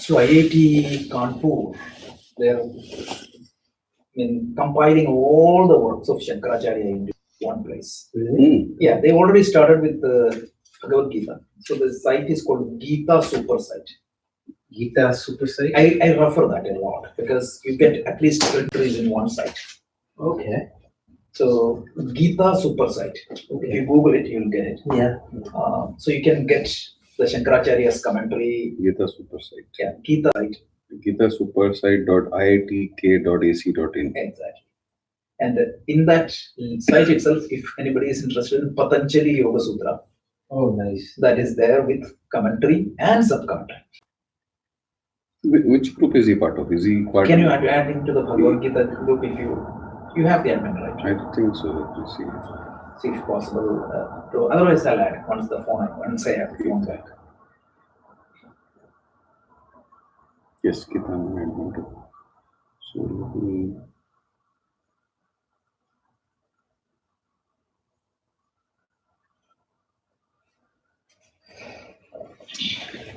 So IIT Kanpur, they're compiling all the works of Shankaracharya into one place. Yeah, they already started with the Bhagavad Gita. So the site is called Gita Super Site. Gita Super Site? I refer that a lot because you get at least 20 in one site. Okay. So Gita Super Site. Okay. If you Google it, you'll get it. Yeah. So you can get the Shankaracharya's commentary. Gita Super Site. Yeah, Gita Site. GitaSupersite.iitk.ac.in. Exactly. And in that site itself, if anybody is interested in Patanjali Yoga Sutra, Oh, nice. that is there with commentary and sub-commentary. Which group is he part of? Is he part Can you of? add into the Bhagavad Gita group if you have the admin, right? I think so. Let me see. See if possible. Otherwise, I'll add once I have the phone back. Yes, Gita. I want to. So let me.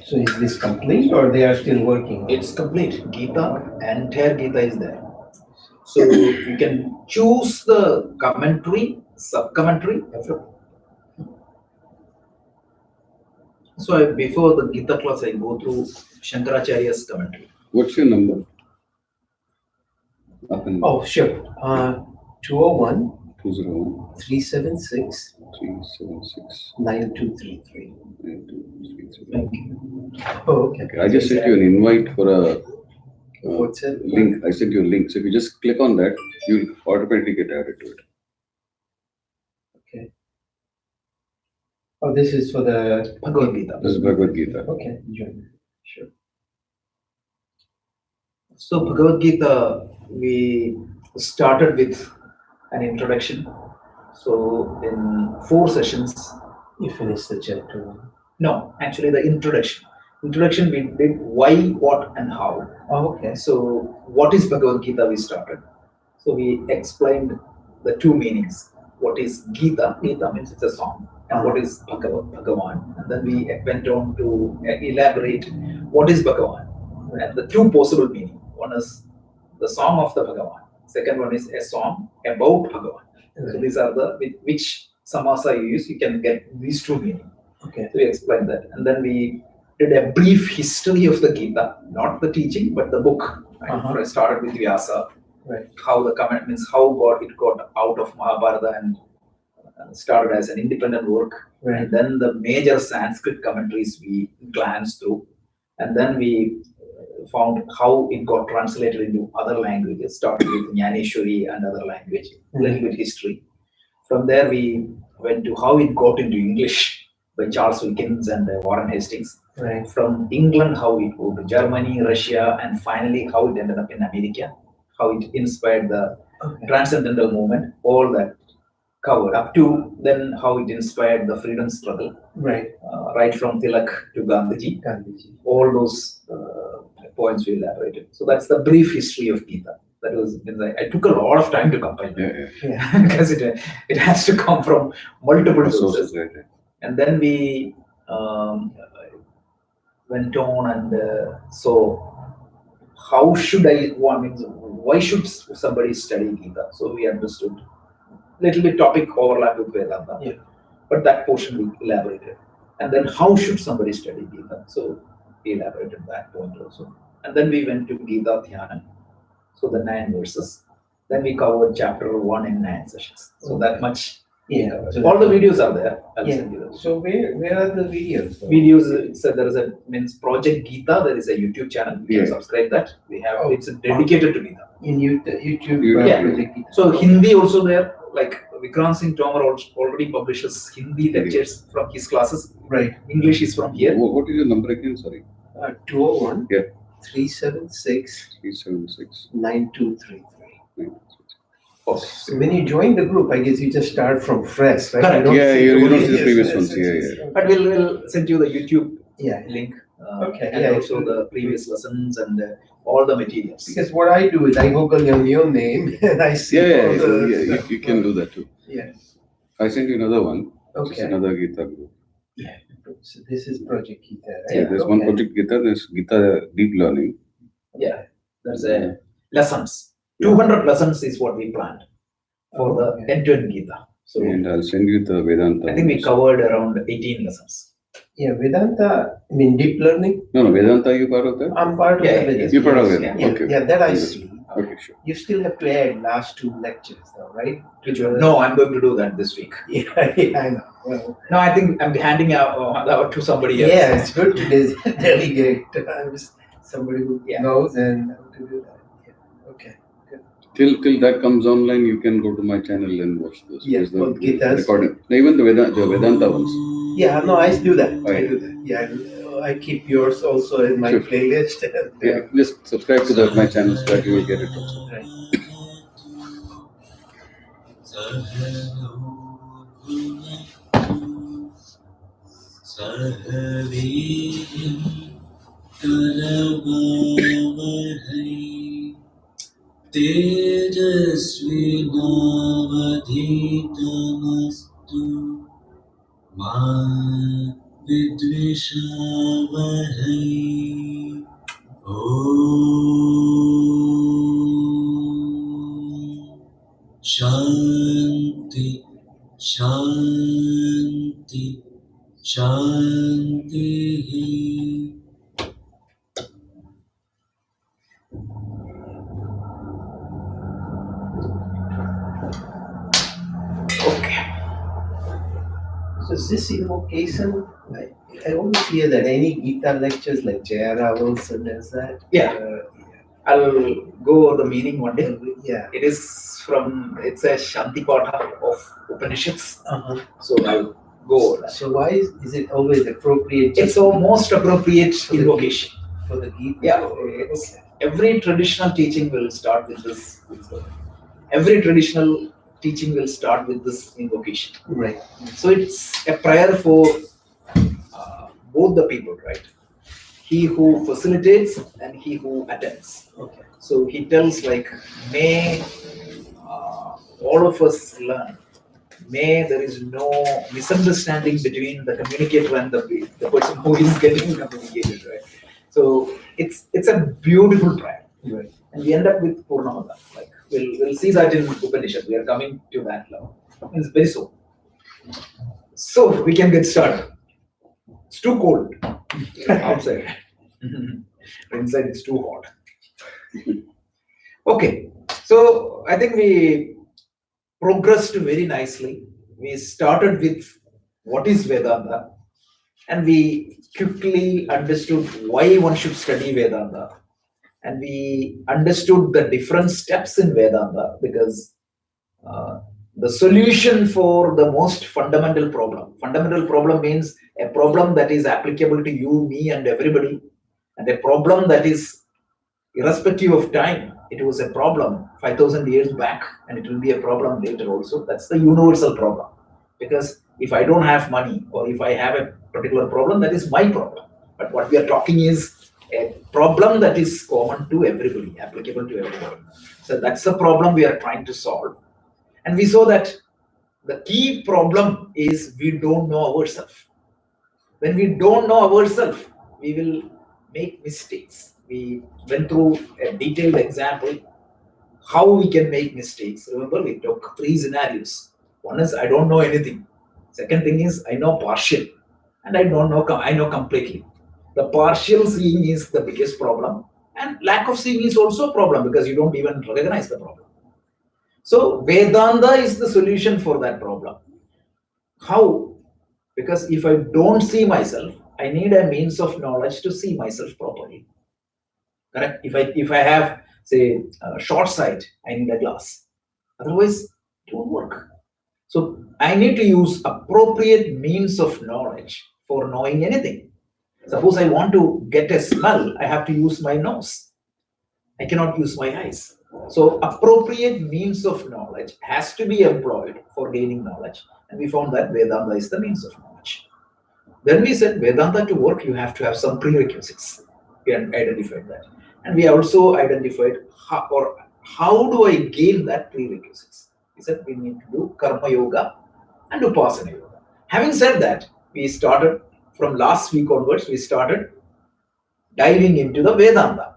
So is this complete or they are still working? It's complete. Gita, entire Gita is there. So you can choose the commentary, sub-commentary. So before the Gita class, I go through Shankaracharya's commentary. What's your number? Oh, sure. 201 201 376 376 9233. 9233. Thank you. Oh, okay. Okay, I just sent you an invite for a What's it? link. I sent you a link. So if you just click on that, you'll automatically get added to it. Okay. Oh, this is for the Bhagavad Gita. This is Bhagavad Gita. Okay, join. Sure. So Bhagavad Gita, we started with an introduction. So in 4 sessions, You finished the chapter 1. no, actually the introduction. Introduction we did why, what, and how. Oh, okay. So what is Bhagavad Gita? We started. So we explained the 2 meanings. What is Gita? Gita means it's a song. And what is Bhagavan? And then we went on to elaborate what is Bhagavan. And the 2 possible meaning. One is the song of the Bhagavan. Second one is a song about Bhagavan. So these are the which samasa you use. You can get these 2 meanings. Okay. So we explained that, and then we did a brief history of the Gita, not the teaching, but the book. I started with Vyasa, Right. how the comment means how it got out of Mahabharata and started as an independent work. Right. And then the major Sanskrit commentaries we glanced through, and then we found how it got translated into other languages, started with Jnaneshwari and other language, a little bit history. From there, we went to how it got into English by Charles Wilkins and Warren Hastings. Right. From England, how it moved to Germany, Russia, and finally how it ended up in America, how it inspired the transcendental movement, all that covered up to then how it inspired the freedom struggle, Right. right from Tilak to Gandhiji. Gandhiji. All those points we elaborated. So that's the brief history of Gita. That was, I took a lot of time to compile Yeah. because it has to come from multiple sources. Right. And then we went on and so how should why should somebody study Gita? So we understood little bit topic overlap with Vedanta, but that portion we elaborated. And then how should somebody study Gita? So we elaborated that point also. And then we went to Gita Dhyana, so the 9 verses. Then we covered chapter 1 in 9 sessions. So that much. Yeah. So all the videos are there. I'll send you those. So where are the videos? Videos, there is a Project Gita. There is a YouTube channel. You can subscribe that. We have it's dedicated to Gita. In YouTube. Project Gita. So Hindi also there. Like Vikrant Singh Tomar already publishes Hindi lectures from his classes. Right. English is from here. What is your number again? Sorry. 201 Yeah. 376 376 9233. Okay. When you join the group, I guess you just start from fresh, right? Correct. You don't see the previous ones. Yeah. But we'll send you the YouTube link. Okay. And also the previous lessons and all the materials. Because what I do is I Google your name and I see all the You can do that too. Yeah. I sent you another one. Okay. Just another Gita group. So this is Project Gita, right? Yeah, there's one Project Gita, there's Gita Deep Learning. Yeah, there's a lessons. 200 lessons is what we planned for the end-to-end Gita. So And I'll send you the Vedanta. I think we ones. covered around 18 lessons. Yeah, Vedanta, I mean deep learning. No, Vedanta, you part of that? I'm part of Yeah, the Vedanta. You're part of yes. Vedanta. Yeah, Okay. yeah, that I Understood. see. Okay, sure. You still have to add last 2 lectures though, right? No, I'm going to do that this week. Yeah, I know. Well, No, I think I'm handing out to somebody else. yeah, it's good to delegate somebody who Yeah. knows and how to do that. Yeah. Okay. Till that comes online, you can go to my channel and watch this. Yeah, Because the both Gitas. recording. No, even the Vedanta ones. Yeah, no, I do that. Oh, I yeah. do that. Yeah, I keep yours also in my Sure. playlist. And, Yeah, just subscribe to my channel so that you will get it also. right. तेजस्विनावधीतमस्तु मा विद्विषावहै ॐ शान्ति शान्ति शान्तिः Okay. So this invocation, I always hear that any Gita lectures like Jayara also does that. Yeah. I'll go over the meaning one day. Yeah. It is it's a Shanti Patha of Upanishads. Uh-huh. So I'll go over that. So why is it always appropriate? It's the most appropriate invocation. For the Gita? Yeah. It's, every traditional teaching will start with this. Every traditional teaching will start with this invocation. Right. So it's a prayer for both the people, right? He who facilitates and he who attends. Okay. So he tells like, may all of us learn. May there is no misunderstanding between the communicator and the person who is getting communicated, right? So it's a beautiful prayer. Right. And we end up with Purnamada. Like we'll see that in Upanishad. We are coming to that now. It's very soon. So we can get started. It's too cold outside. Inside it's too hot. Okay. So I think we progressed very nicely. We started with what is Vedanta, and we quickly understood why one should study Vedanta. And we understood the different steps in Vedanta because the solution for the most fundamental problem means a problem that is applicable to you, me, and everybody, and a problem that is irrespective of time. It was a problem 5,000 years back, and it will be a problem later also. That's the universal problem. Because if I don't have money, or if I have a particular problem, that is my problem. But what we are talking is a problem that is common to everybody, applicable to everybody. So that's the problem we are trying to solve. And we saw that the key problem is we don't know ourselves. When we don't know ourselves, we will make mistakes. We went through a detailed example how we can make mistakes. Remember, we took 3 scenarios. One is I don't know anything. Second thing is I know partial, and I don't know. I know completely. The partial seeing is the biggest problem, and lack of seeing is also a problem because you don't even recognize the problem. So Vedanta is the solution for that problem. How? Because if I don't see myself, I need a means of knowledge to see myself properly. Correct? If I have, say, short sight, I need a glass. Otherwise, it won't work. So I need to use appropriate means of knowledge for knowing anything. Suppose I want to get a smell, I have to use my nose. I cannot use my eyes. So appropriate means of knowledge has to be employed for gaining knowledge. And we found that Vedanta is the means of knowledge. Then we said Vedanta to work, you have to have some prerequisites. We identified that. And we also identified how do I gain that prerequisites. We said we need to do Karma Yoga and Upasana Yoga. Having said that, we started from last week onwards, we started diving into the Vedanta.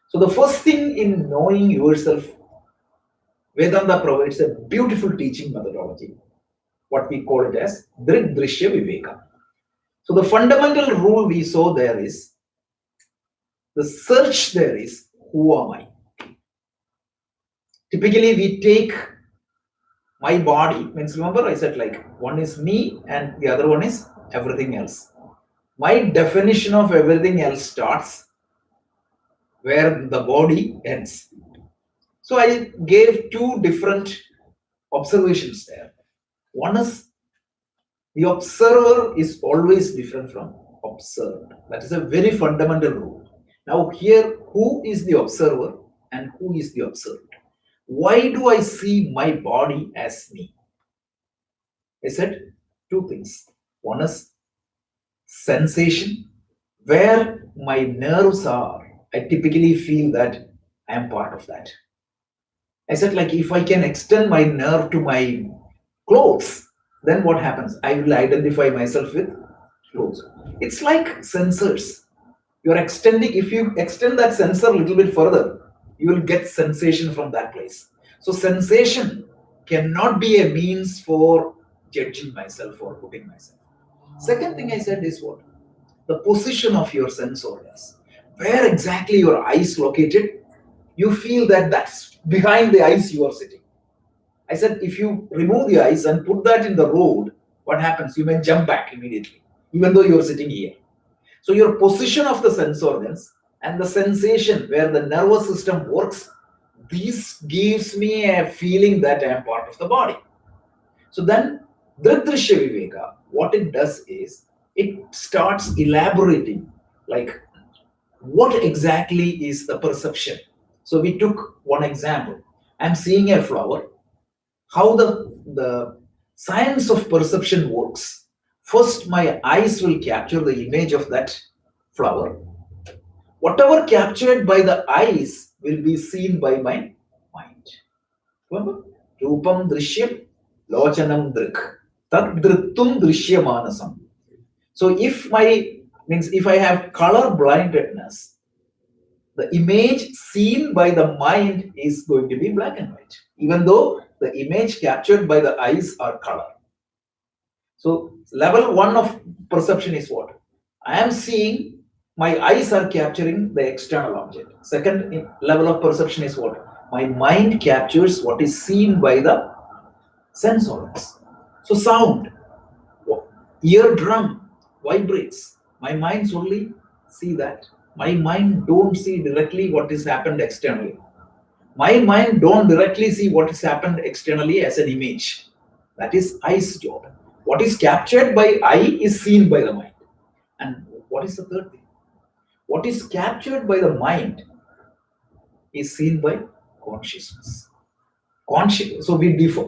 So the first thing in knowing yourself, Vedanta provides a beautiful teaching methodology, what we call it as Drik Drishya Viveka. So the fundamental rule we saw there is, the search there is, who am I? Typically we take my body, means remember I said like one is me and the other one is everything else. My definition of everything else starts where the body ends. So I gave two different observations there. One is the observer is always different from observed. That is a very fundamental rule. Now here, who is the observer and who is the observed? Why do I see my body as me? I said two things. One is sensation, where my nerves are. I typically feel that I am part of that. I said, like, if I can extend my nerve to my clothes, then what happens? I will identify myself with clothes. It's like sensors. You're extending, if you extend that sensor a little bit further, you will get sensation from that place. So sensation cannot be a means for judging myself or putting myself. Second thing I said is what? The position of your sense organs. Where exactly your eyes located, you feel that that's behind the eyes you are sitting. I said, if you remove the eyes and put that in the road, what happens? You may jump back immediately, even though you're sitting here. So your position of the sense organs and the sensation where the nervous system works, this gives me a feeling that I am part of the body. So then, Dridrishya Viveka, what it does is, it starts elaborating, like, what exactly is the perception? So we took one example. I'm seeing a flower. How the science of perception works. First, my eyes will capture the image of that flower. Whatever captured by the eyes will be seen by my mind. Remember? Rupam Drishyam Lochanam Drik. Tad Drittum Drishyamanasam. So if I have color blindedness, the image seen by the mind is going to be black and white, even though the image captured by the eyes are color. So level one of perception is what? I am seeing, my eyes are capturing the external object. Second level of perception is what? My mind captures what is seen by the sense organs. So sound, eardrum vibrates. My mind's only see that. My mind don't see directly what is happened externally. My mind don't directly see what has happened externally as an image. That is eye's job. What is captured by eye is seen by the mind. And what is the third thing? What is captured by the mind is seen by consciousness. So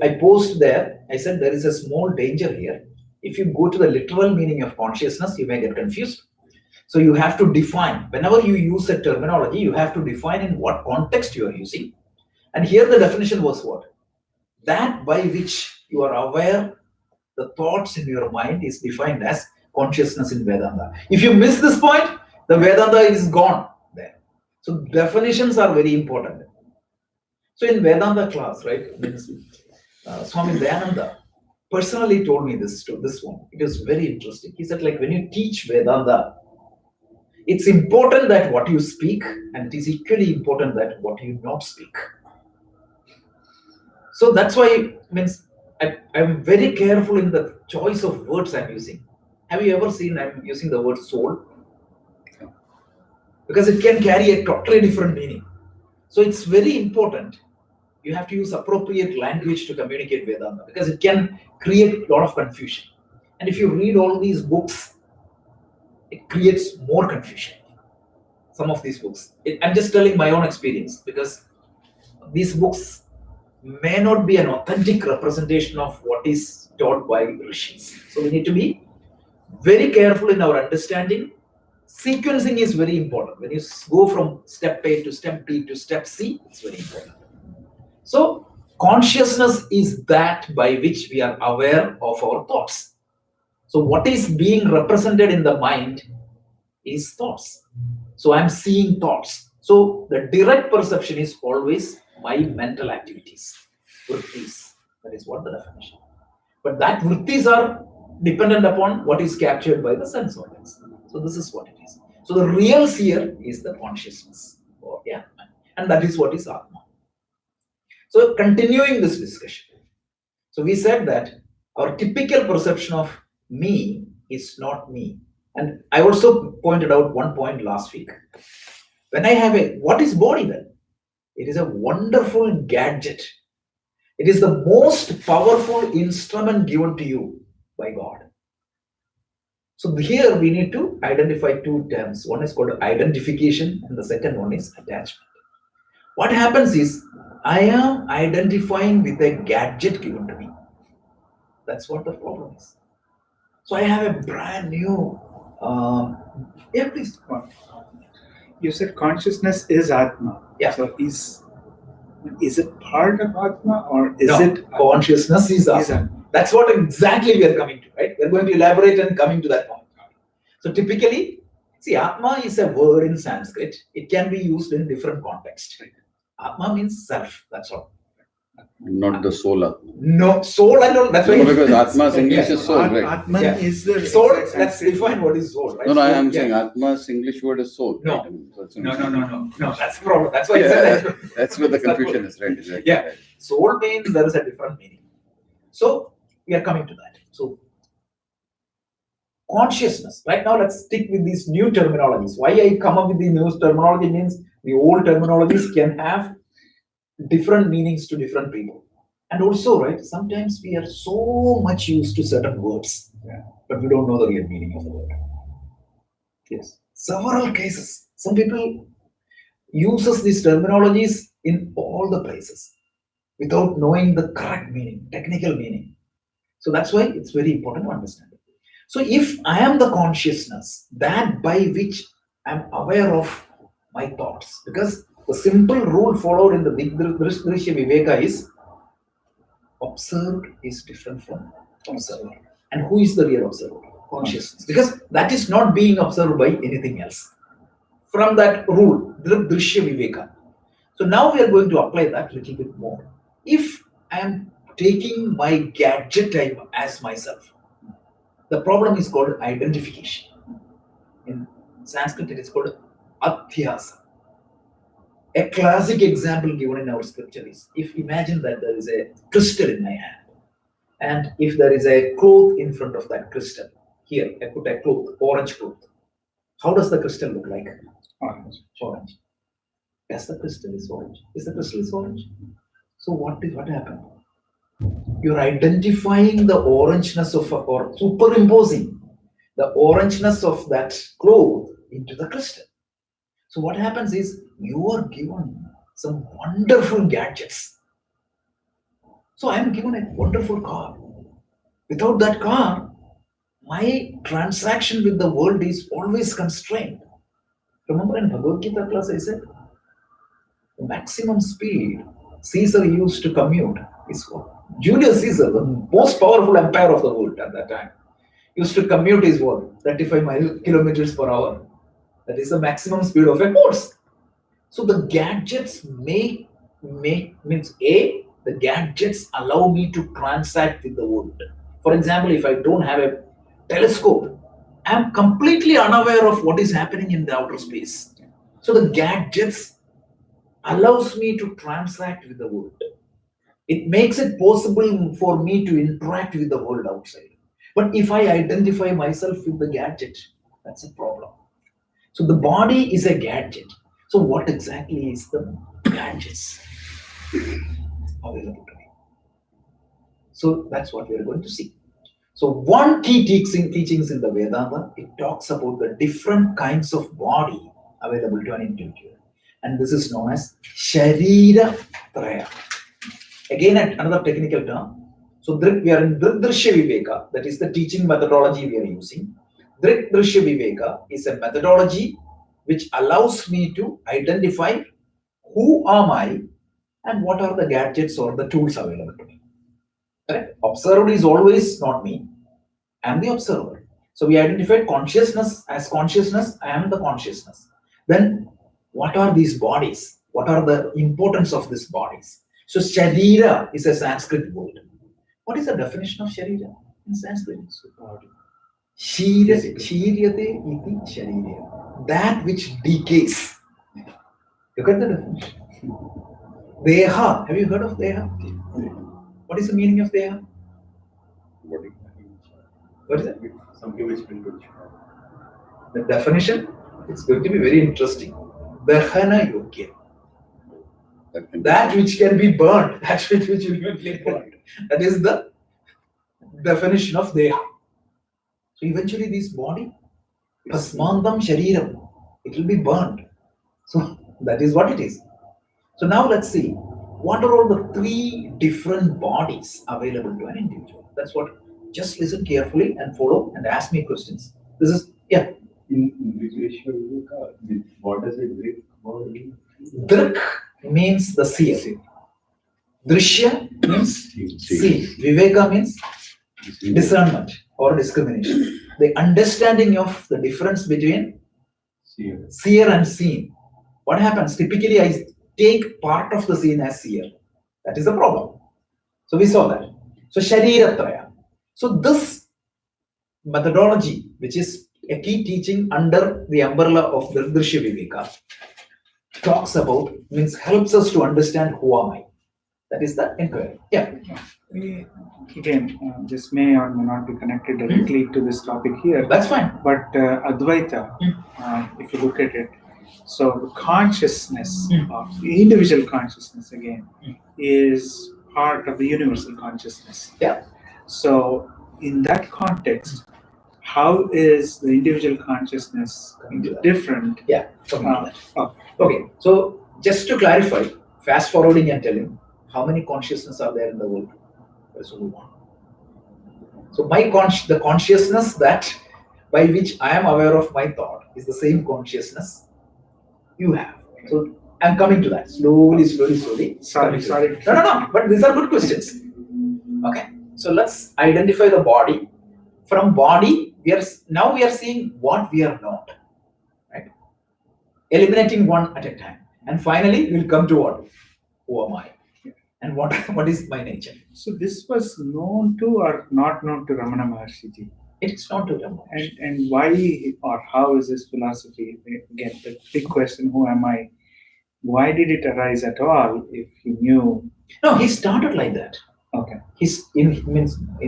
I posed there, I said there is a small danger here. If you go to the literal meaning of consciousness, you may get confused. So you have to define, whenever you use a terminology, you have to define in what context you are using. And here the definition was what? That by which you are aware the thoughts in your mind is defined as consciousness in Vedanta. If you miss this point, the Vedanta is gone there. So definitions are very important. So in Vedanta class, right, Swami Dayananda personally told me this one. It is very interesting. He said, like, when you teach Vedanta, it's important that what you speak, and it is equally important that what you not speak. So that's why I'm very careful in the choice of words I'm using. Have you ever seen I'm using the word soul? Because it can carry a totally different meaning. So it's very important. You have to use appropriate language to communicate Vedanta, because it can create a lot of confusion. And if you read all these books, it creates more confusion. Some of these books. I'm just telling my own experience, because these books may not be an authentic representation of what is taught by rishis. So we need to be very careful in our understanding. Sequencing is very important. When you go from step A to step B to step C, it's very important. So consciousness is that by which we are aware of our thoughts. So what is being represented in the mind is thoughts. So I'm seeing thoughts. So the direct perception is always my mental activities, vrittis. That is what the definition. But that vrittis are dependent upon what is captured by the sense organs. So this is what it is. So the real seer is the consciousness or the Atman, and that is what is Atma. So continuing this discussion, so we said that our typical perception of me is not me. And I also pointed out one point last week. When I have what is body then? It is a wonderful gadget. It is the most powerful instrument given to you by God. So here we need to identify two terms. One is called identification and the second one is attachment. What happens is I am identifying with a gadget given to me. That's what the problem is. So I have a brand new, yeah, please. You said consciousness is Atma. Yeah. So is it part of Atma or is No, it consciousness is Atma. That's what exactly we are coming to, right? We're going to elaborate and coming to that point. So typically, see, Atma is a word in Sanskrit. It can be used in different contexts. Atma means self, that's all. Not the soul Atma. No, soul and all. That's why. No, because Atma's English Yeah. is soul, right? Atman Yeah. is the Soul, exact let's Sanskrit define word. what is soul, right? No, I Soul, am yeah. saying Atma's English word is soul. No. Right? I mean, that's what No, I'm no, saying. no. That's the problem. That's why I Yeah, said that. that's where the That's not confusion good. is, right? Exactly. Yeah. Right. Soul means there is a different meaning. So we are coming to that. So consciousness. Right now, let's stick with these new terminologies. Why I come up with the new terminology means the old terminologies can have different meanings to different people. And also, right, sometimes we are so much used to certain words, but we don't know the real meaning of the word. Yes. Several cases. Some people uses these terminologies in all the places without knowing the correct meaning, technical meaning. So that's why it's very important to understand it. So if I am the consciousness, that by which I'm aware of my thoughts, because the simple rule followed in the big Drishya Viveka is observed is different from observer. And who is the real observer? Consciousness. Because that is not being observed by anything else. From that rule, Drishya Viveka. So now we are going to apply that a little bit more. If I am taking my gadget time as myself, the problem is called identification. In Sanskrit, it is called adhyasa. A classic example given in our scripture is, if imagine that there is a crystal in my hand, and if there is a cloth in front of that crystal, here I put a cloth, orange cloth. How does the crystal look like? Orange. Orange. Yes, the crystal is orange. Is the crystal is orange? So what happened? You're identifying the orangeness of, or superimposing the orangeness of that cloth into the crystal. So what happens is you are given some wonderful gadgets. So I am given a wonderful car. Without that car, my transaction with the world is always constrained. Remember in Bhagavad Gita class I said, the maximum speed Caesar used to commute is what? Julius Caesar, the most powerful empire of the world at that time, used to commute is what? 35 kilometers per hour. That is the maximum speed of a horse. So the gadgets means A, the gadgets allow me to transact with the world. For example, if I don't have a telescope, I'm completely unaware of what is happening in the outer space. So the gadgets allows me to transact with the world. It makes it possible for me to interact with the world outside. But if I identify myself with the gadget, that's a problem. So the body is a gadget. So what exactly is the gadgets available to me? So that's what we are going to see. So one key teachings in the Vedanta, it talks about the different kinds of body available to an individual. And this is known as Sharira Traya. Again, another technical term. So we are in Drishya Viveka, that is the teaching methodology we are using. Drishya Viveka is a methodology which allows me to identify who am I and what are the gadgets or the tools available to me. Correct? Observed is always not me. I am the observer. So we identified consciousness as consciousness, I am the consciousness. Then what are these bodies? What are the importance of these bodies? So Sharira is a Sanskrit word. What is the definition of Sharira in Sanskrit? Shiryate iti Sharira. That which decays. Look at the definition. Deha. Have you heard of Deha? What is the meaning of Deha? Body. What is it? Something which will do. The definition is going to be very interesting. Dahana Yogya. That which can be burned, that which will be burned. That is the definition of Deha. So eventually this body, Pasmandam Shariram, it will be burned. So that is what it is. So now let's see, what are all the three different bodies available to an individual? That's what, just listen carefully and follow and ask me questions. This is, yeah. In Viveka, what does it mean? Drik means the seer. Drishya means see. Viveka means discernment or discrimination. The understanding of the difference between seer and seen. What happens? Typically, I take part of the seen as seer. That is the problem. So we saw that. So Shariratraya. So this methodology, which is a key teaching under the umbrella of Drishya Viveka, talks about, means helps us to understand who am I. That is the inquiry. Yeah. Again, this may or may not be connected directly to this topic here. That's fine. But Advaita, if you look at it, so the consciousness of the individual consciousness again is part of the universal consciousness. Yeah. So in that context, how is the individual consciousness different? Yeah. Okay. So just to clarify, fast forwarding and telling how many consciousness are there in the world. There's only one. So the consciousness that by which I am aware of my thought is the same consciousness you have. So I'm coming to that slowly. Sorry. No. But these are good questions. Okay. So let's identify the body. From body, we are seeing what we are not. Right? Eliminating one at a time. And finally, we'll come to what? Who am I? And what is my nature? So this was known to or not known to Ramana Maharshi ji? It's not to Ramana. And why or how is this philosophy, again, the big question, who am I? Why did it arise at all if he knew? No, he started like that. Okay. In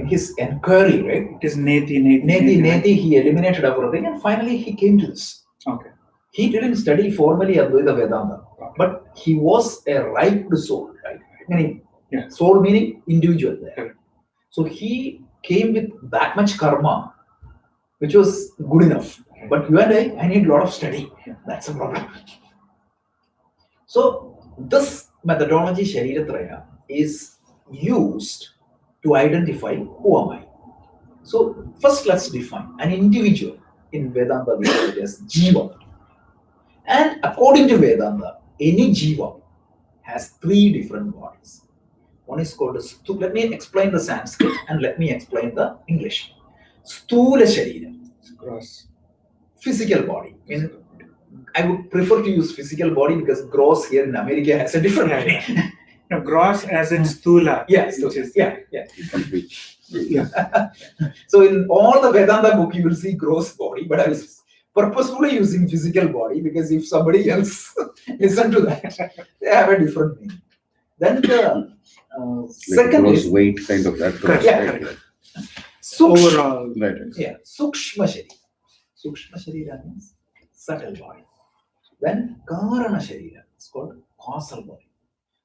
his inquiry, right? It is Neti. He eliminated everything and finally he came to this. Okay. He didn't study formally Advaita Vedanta, but he was a ripe soul, right? Meaning, soul meaning individual there. Correct. So he came with that much karma, which was good enough. But you and I need a lot of study. That's a problem. So this methodology, Shariratraya, is used to identify who am I. So first let's define an individual in Vedanta we call it as Jiva. And according to Vedanta, any Jiva has three different bodies. One is called let me explain the Sanskrit and let me explain the English. Sthula Sharira, Gross. Physical body. I would prefer to use physical body because gross here in America has a different meaning. No, gross as in sthula. Yes, which is So in all the Vedanta book you will see gross body, but I was purposefully using physical body because if somebody else listen to that, they have a different meaning. Then the second is weight kind of that. Correct. Overall. Right. Yeah, Sukshma Sharira. Sukshma Sharira means subtle body. Then Karana Sharira, it's called causal body.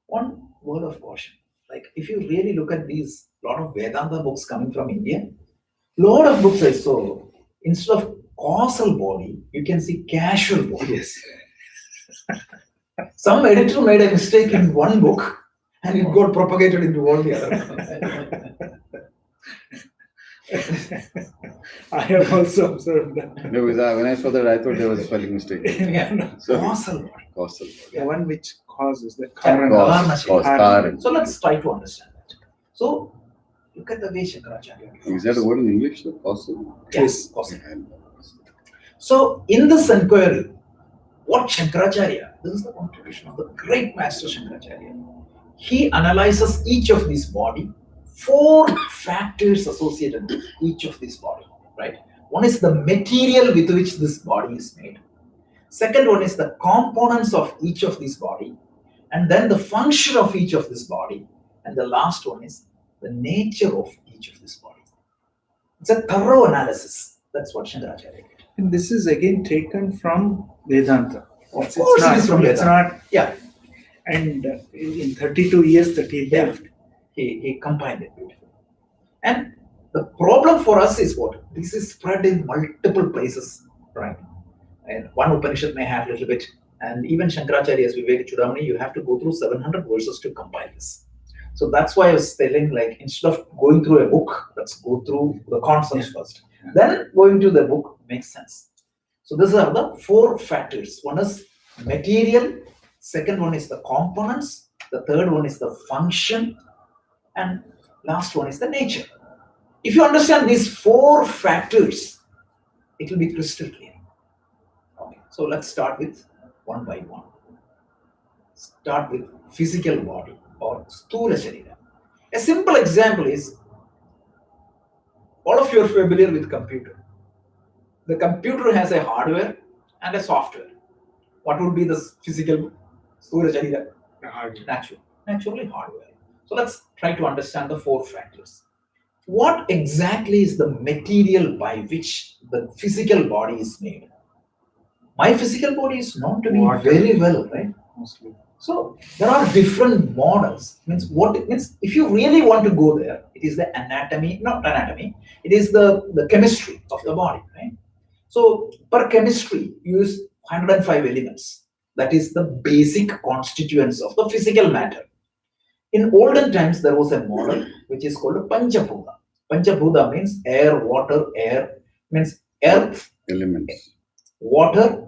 One word of caution, like if you really look at these lot of Vedanta books coming from India, lot of books I saw, instead of causal body, you can see casual body. Yes. Some editor made a mistake in one book and it got propagated into all the other. I have also observed that. No, because when I saw that, I thought there was a spelling mistake. So, Causal body. causal. The one which causes the Karana Cause. Sharira. Karana. So let's try to understand that. So Look at the way Shankaracharya Is that a word in English? The causative? Yes, causative. So in this inquiry, what Shankaracharya, this is the contribution of the great master Shankaracharya. He analyzes each of these body, 4 factors associated with each of these body, right? One is the material with which this body is made. Second one is the components of each of these body, and then the function of each of this body, and the last one is the nature of each of this body. It's a thorough analysis. That's what Shankaracharya did. And this is again taken from Vedanta. Of course, it is from It's Vedanta. not. Yeah. And in 32 years that he lived, he combined it beautifully. And the problem for us is what? This is spread in multiple places, right? And one Upanishad may have a little bit, and even Shankaracharya's Vivek Chudamani, you have to go through 700 verses to compile this. So that's why I was telling, like, instead of going through a book, let's go through the concepts first. Then going to the book makes sense. So these are the 4 factors. One is material, second one is the components, the third one is the function, and last one is the nature. If you understand these 4 factors, it will be crystal clear. Okay, so let's start with one by one. Start with physical body or sthula sharira. A simple example is, all of you are familiar with computer. The computer has a hardware and a software. What would be the physical sthula sharira? Naturally hardware. So let's try to understand the 4 factors. What exactly is the material by which the physical body is made? My physical body is known to me very well, right? mostly. So there are different models. Means what it means, if you really want to go there, it is the anatomy, not anatomy, it is the chemistry of the body, right? So per chemistry, you use 105 elements. That is the basic constituents of the physical matter. In olden times, there was a model which is called Panchabhuta. Panchabhuta means air, water, air, means earth, Elements. water,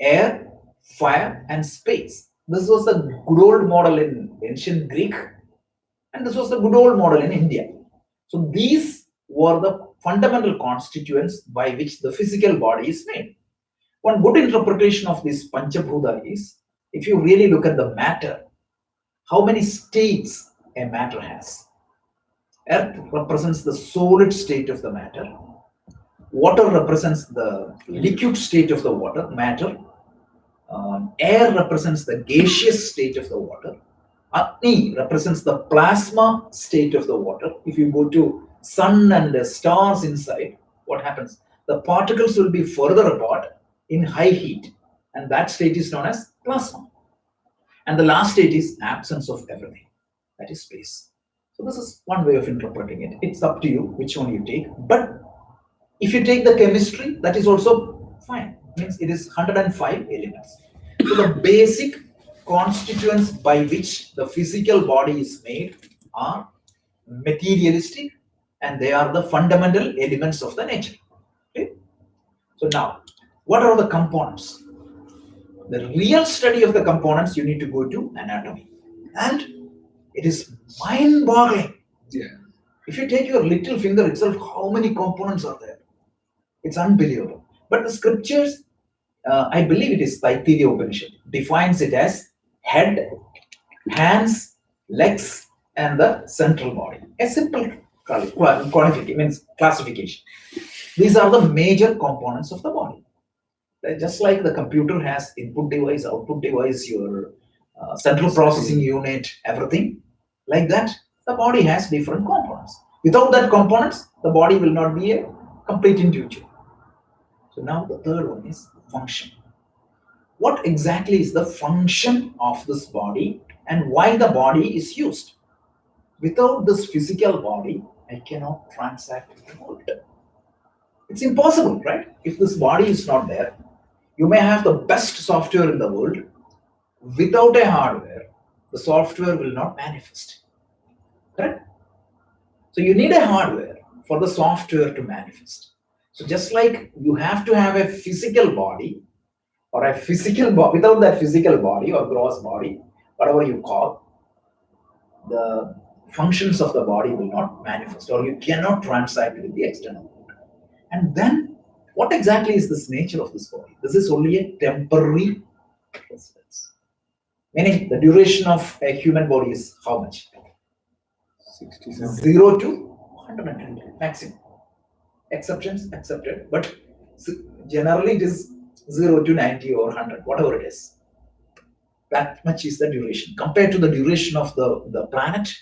air, fire, and space. This was the good old model in ancient Greek, and this was the good old model in India. So these were the fundamental constituents by which the physical body is made. One good interpretation of this Panchabhuta is, if you really look at the matter, how many states a matter has. Earth represents the solid state of the matter. Water represents the liquid state of the water, matter. Air represents the gaseous state of the water. Agni represents the plasma state of the water. If you go to sun and the stars inside, what happens? The particles will be further apart in high heat, and that state is known as plasma. And the last state is absence of everything, that is space. So this is one way of interpreting it. It's up to you which one you take. But if you take the chemistry, that is also fine. Means it is 105 elements. So the basic constituents by which the physical body is made are materialistic, and they are the fundamental elements of the nature. Okay? So now, what are the components? The real study of the components, you need to go to anatomy. And it is mind-boggling. Yeah. If you take your little finger itself, how many components are there? It's unbelievable. But the scriptures, I believe it is Taittiriya Upanishad, defines it as head, hands, legs, and the central body. A simple qualification, means classification. These are the major components of the body. Just like the computer has input device, output device, your central processing unit, everything, like that, the body has different components. Without that components, the body will not be a complete individual. So now the third one is function. What exactly is the function of this body and why the body is used? Without this physical body, I cannot transact with the world. It's impossible, right? If this body is not there, you may have the best software in the world. Without a hardware, the software will not manifest. Correct? So you need a hardware for the software to manifest. So just like you have to have a physical body or a physical body, without that physical body or gross body, whatever you call, the functions of the body will not manifest, or you cannot transact with the external world. And then, what exactly is this nature of this body? This is only a temporary residence. Meaning, the duration of a human body is how much? 67. 0 to 120 maximum. Exceptions accepted, but generally it is 0 to 90 or 100, whatever it is. That much is the duration. Compared to the duration of the planet,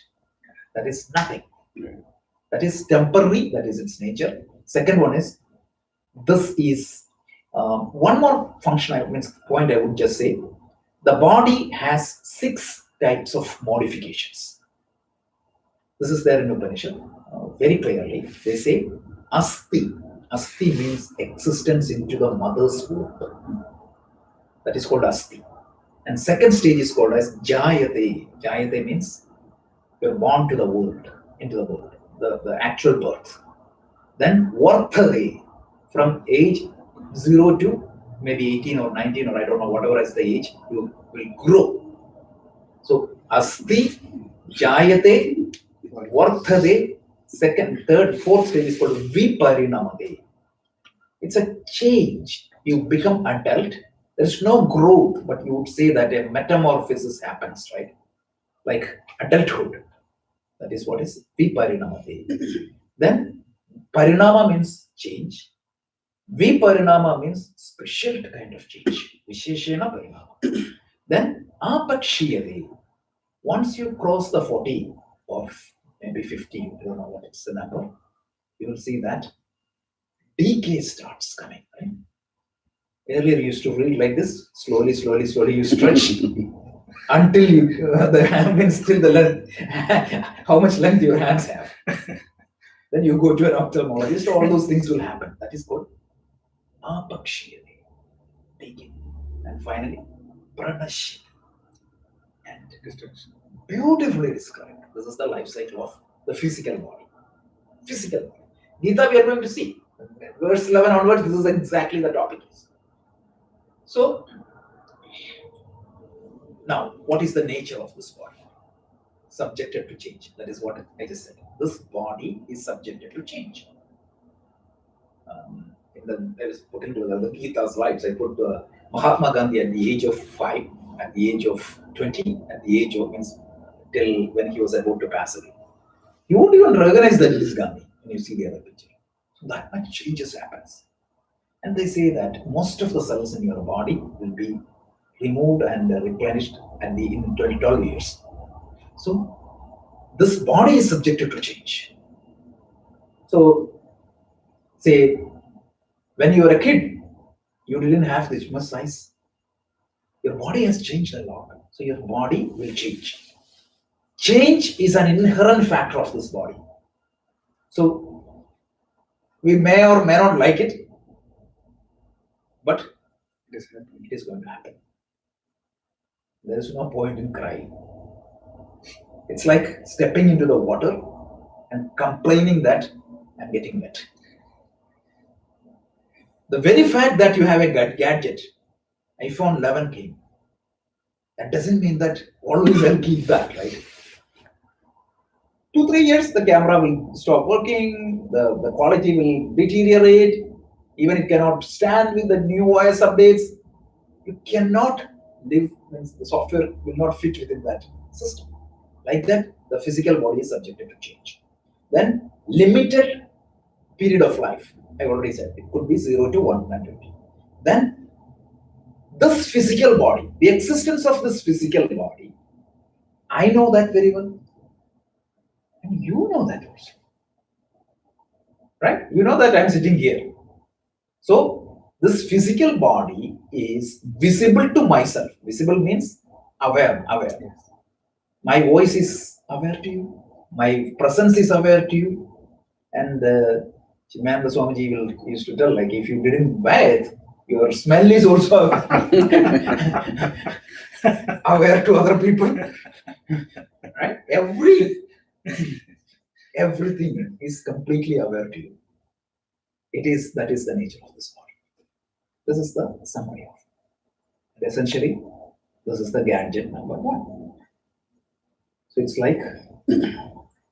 that is nothing. That is temporary, that is its nature. Second one is, this is one more function, point I would just say. The body has 6 types of modifications. This is there in Upanishad, very clearly. They say, Asti. Asti means existence into the mother's womb. That is called Asti. And second stage is called as Jayate. Jayate means you're born to the world, into the world, the actual birth. Then Varthade, from age 0 to maybe 18 or 19 or I don't know, whatever is the age, you will grow. So Asti, Jayate, Varthade, second, third, fourth stage is called Viparinamade. It's a change. You become adult. There's no growth, but you would say that a metamorphosis happens, right? Like adulthood. That is what is Viparinamade. Then Parinama means change. Viparinama means special kind of change. Visheshena Parinama. Then Apakshiyate. Once you cross the 40 or maybe 50, I don't know what is the number, you will see that decay starts coming, right? Earlier you used to read like this, slowly you stretch until you the hand means till the length, how much length your hands have. Then you go to an ophthalmologist, all those things will happen. That is called apakshiyate, decay. And finally, pranashya, and destruction. Beautifully described. This is the life cycle of the physical body. Physical body. Gita, we are going to see. Verse 11 onwards, this is exactly the topic. So, now, what is the nature of this body? Subjected to change. That is what I just said. This body is subjected to change. I was putting together the Gita slides. I put Mahatma Gandhi at the age of 5, at the age of 20, at the age of till when he was about to pass away. You won't even recognize that it is Gandhi when you see the other picture. So that much changes happens. And they say that most of the cells in your body will be removed and replenished in 12 years. So this body is subjected to change. So say when you were a kid, you didn't have this much size. Your body has changed a lot. So your body will change. Change is an inherent factor of this body. So we may or may not like it, but it is going to happen. There is no point in crying. It's like stepping into the water and complaining that I'm getting wet. The very fact that you have a gadget, iPhone 11 came, that doesn't mean that always I'll keep that, right? 2-3 years, the camera will stop working, the quality will deteriorate, even it cannot stand with the new OS updates. You cannot live, the software will not fit within that system. Like that, the physical body is subjected to change. Then, limited period of life. I already said it could be 0 to 120. Then, this physical body, the existence of this physical body, I know that very well. And you know that also. Right? You know that I'm sitting here. So, this physical body is visible to myself. Visible means aware. Yes. My voice is aware to you. My presence is aware to you. And Chimananda Swamiji used to tell, like, if you didn't bathe, your smell is also aware to other people. Right? Everything is completely aware to you. That is the nature of this body. This is the summary of it. And essentially, this is the gadget number 1. So it's like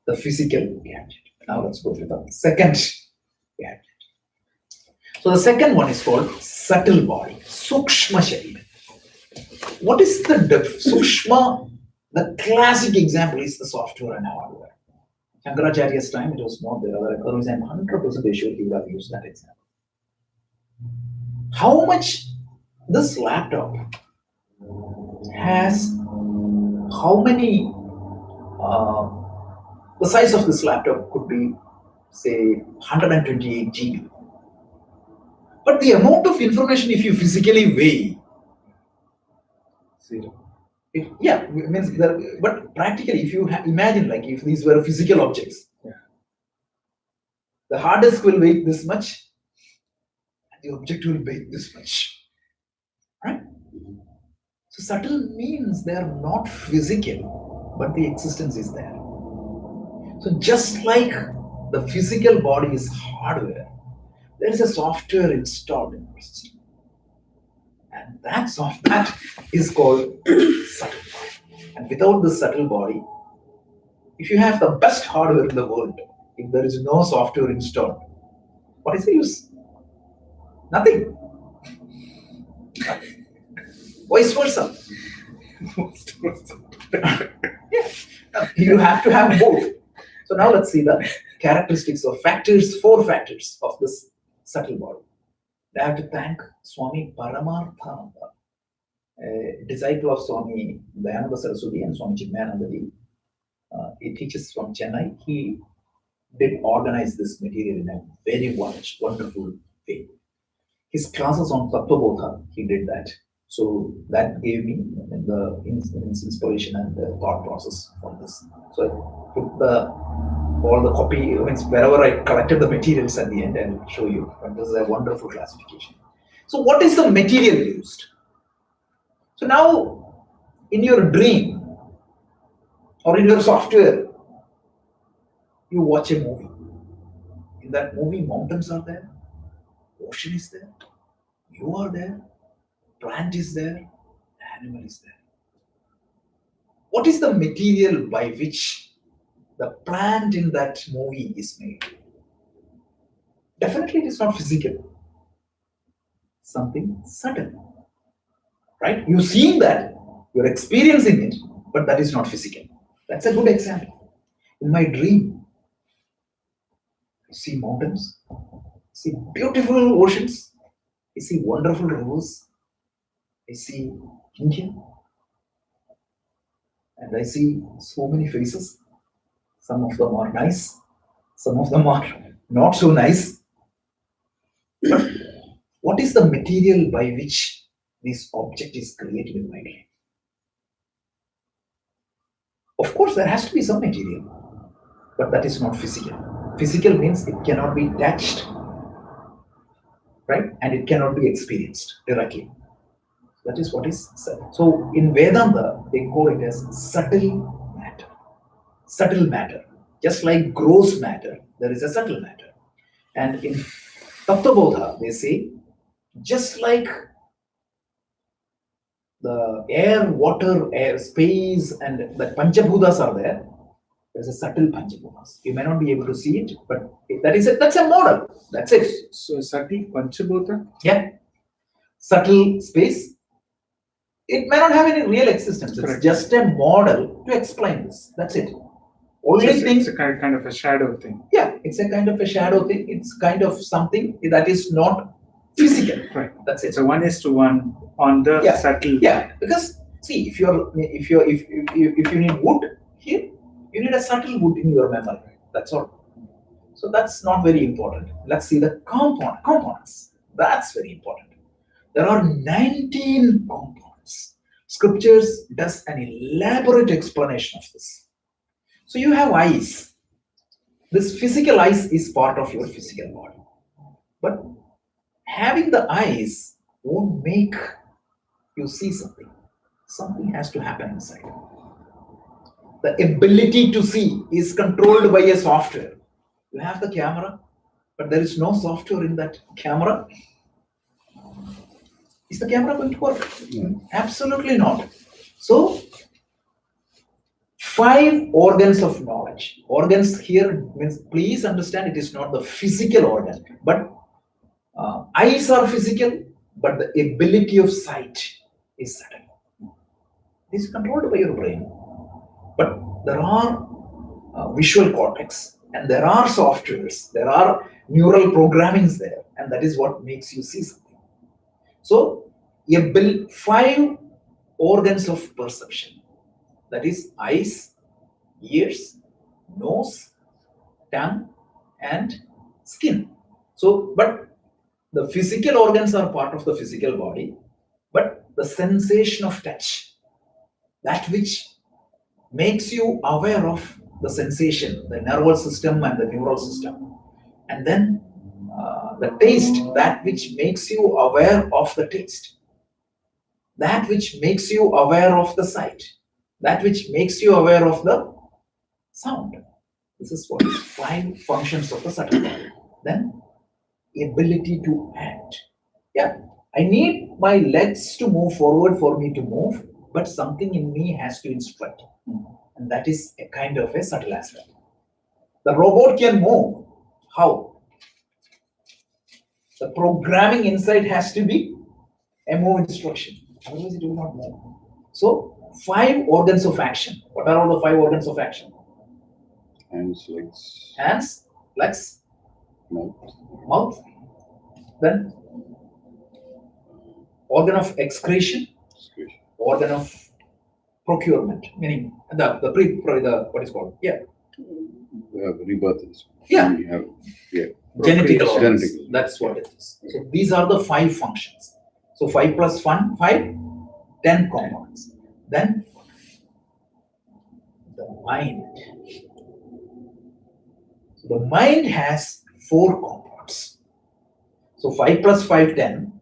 the physical gadget. Now let's go to the second gadget. So the second one is called subtle body, Sukshma Sharira. What is the Sukshma? The classic example is the software and hardware. Shankaracharya's time it was not there. Otherwise, I'm 100% sure he would have used that example. How much this laptop has, how many, the size of this laptop could be, say, 128 GB. But the amount of information, if you physically weigh, Zero. it means that, but practically, if you imagine, like if these were physical objects, the hard disk will weigh this much, and the object will weigh this much, right? So subtle means they are not physical, but the existence is there. So just like the physical body is hardware, there is a software installed in our system. And that software is called subtle body. And without the subtle body, if you have the best hardware in the world, if there is no software installed, what is the use? Nothing. Vice versa. You have to have both. So now let's see the characteristics or factors, 4 factors of this subtle body. I have to thank Swami Paramarthananda, a disciple of Swami Dayananda Saraswati and Swami Chinmayananda. He teaches from Chennai. He did organize this material in a very wonderful way. His classes on Tattva Bodha, he did that. So that gave me the inspiration and the thought process for this. So I put all the copy, means wherever I collected the materials at the end, I'll show you. But this is a wonderful classification. So what is the material used? So now in your dream or in your software, you watch a movie. In that movie, mountains are there, ocean is there, you are there, plant is there, animal is there. What is the material by which the plant in that movie is made? Definitely it is not physical. Something subtle. Right? You're seeing that, you're experiencing it, but that is not physical. That's a good example. In my dream, I see mountains, I see beautiful oceans, I see wonderful rivers, I see India, and I see so many faces. Some of them are nice, some of them are not so nice. But what is the material by which this object is created in my dream? Of course, there has to be some material, but that is not physical. Physical means it cannot be touched, right? And it cannot be experienced directly. That is what is said. So in Vedanta, they call it as subtle matter. Subtle matter. Just like gross matter, there is a subtle matter. And in Tattva Bodha, they say, just like the air, water, air, space, and the Panchabhutas are there, there's a subtle Panchabhutas. You may not be able to see it, but that's a model. That's it. So subtle Panchabhuta? Yeah. Subtle space. It may not have any real existence. Correct. It's just a model to explain this. That's it. Only thing. It's a kind of a shadow thing. Yeah, it's a kind of a shadow thing. It's kind of something that is not physical. Right. That's it. So 1:1 on the subtle. Yeah, because see, if you need wood here, you need a subtle wood in your memory. That's all. So that's not very important. Let's see the components. That's very important. There are 19 components. Scriptures does an elaborate explanation of this. So you have eyes. This physical eyes is part of your physical body. But having the eyes won't make you see something. Something has to happen inside. The ability to see is controlled by a software. You have the camera, but there is no software in that camera. Is the camera going to work? Absolutely not. So 5 organs of knowledge. Organs here means, please understand, it is not the physical organ, but eyes are physical, but the ability of sight is subtle. It is controlled by your brain. But there are visual cortex, and there are softwares, there are neural programmings there, and that is what makes you see something. So, 5 organs of perception, that is eyes, ears, nose, tongue, and skin. So, but the physical organs are part of the physical body, but the sensation of touch, that which makes you aware of the sensation, the nervous system and the neural system, and then the taste, that which makes you aware of the taste, that which makes you aware of the sight, that which makes you aware of the sound. This is what is 5 functions of the subtle body. Then ability to act. Yeah, I need my legs to move forward for me to move, but something in me has to instruct. And that is a kind of a subtle aspect. The robot can move. How? The programming inside has to be a move instruction. Otherwise, it will not move. So, 5 organs of action. What are all the 5 organs of action? Hands, legs, Hands, legs, mouth, then organ of excretion, excretion. organ of procurement, meaning the what is called? Yeah, We have rebirth. Yeah. We have genetical organs. Genetical. That's what it is. So these are the 5 functions. So 5 plus 1, 5, 10 components. Then the mind. So the mind has 4 components. So 5 plus 5, 10.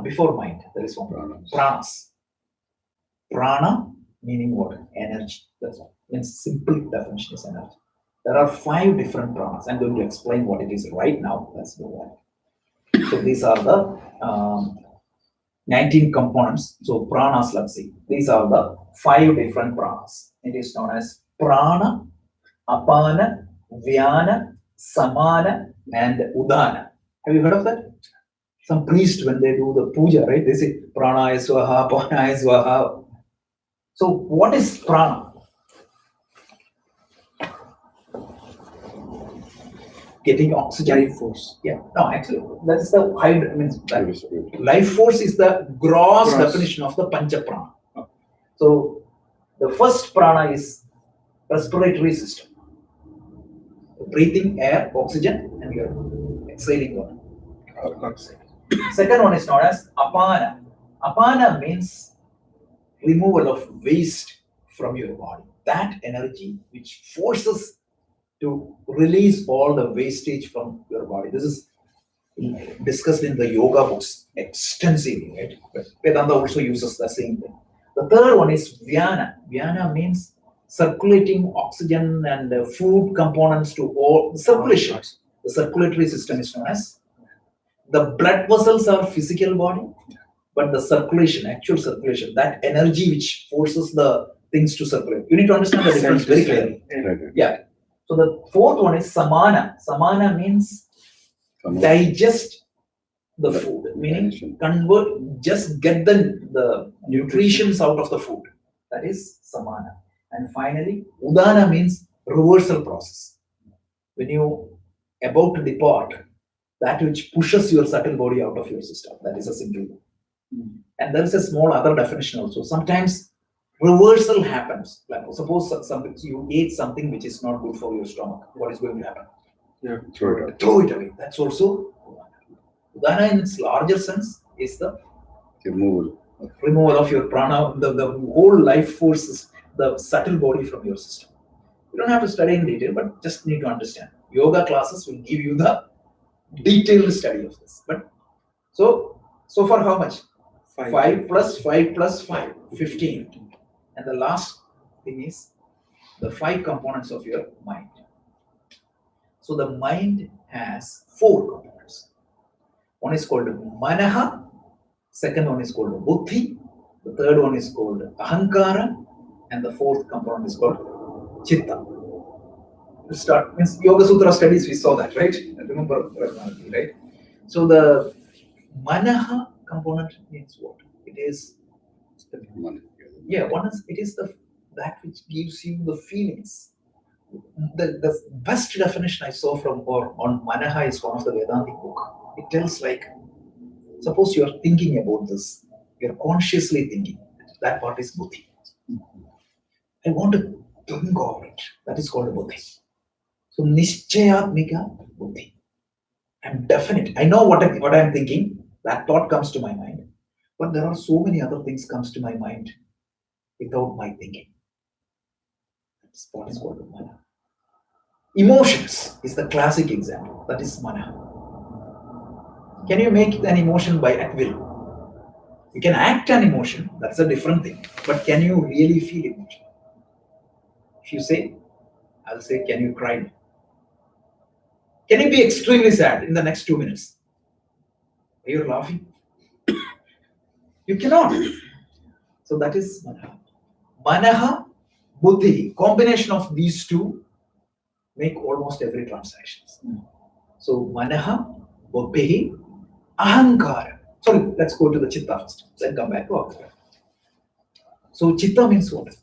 Before mind, there is one. Pranas. Pranas. Prana meaning what? Energy. That's all. Means simple definition is energy. There are 5 different pranas. I'm going to explain what it is right now. Let's do that. So these are the 19 components. So pranas, let's see. These are the 5 different pranas. It is known as prana, apana, vyana, samana, and udana. Have you heard of that? Some priest, when they do the puja, right? They say prana is swaha, apana is swaha. So what is prana? Getting oxygen. Life force. Yeah. No, actually, that is the high. Means that Respiratory. life force is the gross Gross. definition of the pancha prana. So the first prana is respiratory system. Breathing air, oxygen, and you're exhaling water. Second one is known as apana. Apana means removal of waste from your body. That energy which forces to release all the wastage from your body. This is discussed in the yoga books extensively, right? But Vedanta also uses the same thing. The third one is vyana. Vyana means circulating oxygen and food components to all circulation. The circulatory system is known as. The blood vessels are physical body, but the circulation, actual circulation, that energy which forces the things to circulate. You need to understand the difference very clearly. Right. Yeah. So the fourth one is samana. Samana means digest the food, meaning Digestion. convert, just get the nutritions out of the food. That is samana. And finally, udana means reversal process. When you about to depart, that which pushes your subtle body out of your system. That is a simple one. And there is a small other definition also. Sometimes reversal happens. Like suppose you ate something which is not good for your stomach. What is going to happen? Throw it out. Throw it away. That's also udana in its larger sense is the Removal. removal of your prana, the whole life forces, the subtle body from your system. You don't have to study in detail, but just need to understand. Yoga classes will give you the detailed study of this. But so far how much? 5 plus 5 plus 5, 15. And the last thing is the 5 components of your mind. So the mind has 4 components. One is called manaha, second one is called buddhi, The third one is called Ahankara, and the fourth component is called Chitta. To start, means Yoga Sutra studies, we saw that, right? Remember, right? So the Manaha component means what? It is, one is, it is that which gives you the feelings. The best definition I saw on Manaha is one of the Vedantic book. It tells like, suppose you are thinking about this, you are consciously thinking. That part is buddhi. I want to think of it. That is called buddhi. So nischayatmika buddhi. I'm definite. I know what I'm thinking. That thought comes to my mind. But there are so many other things comes to my mind without my thinking. That's what is called mana. Emotions is the classic example. That is mana. Can you make an emotion at will? You can act an emotion. That's a different thing. But can you really feel emotion? If you say, I'll say, can you cry? Can you be extremely sad in the next 2 minutes? Are you laughing? You cannot. So that is manaha. Manaha, buddhi, combination of these two make almost every transaction. So manaha, buddhi, ahankara. Sorry, let's go to the chitta first. Then come back to ahankara. So chitta means what?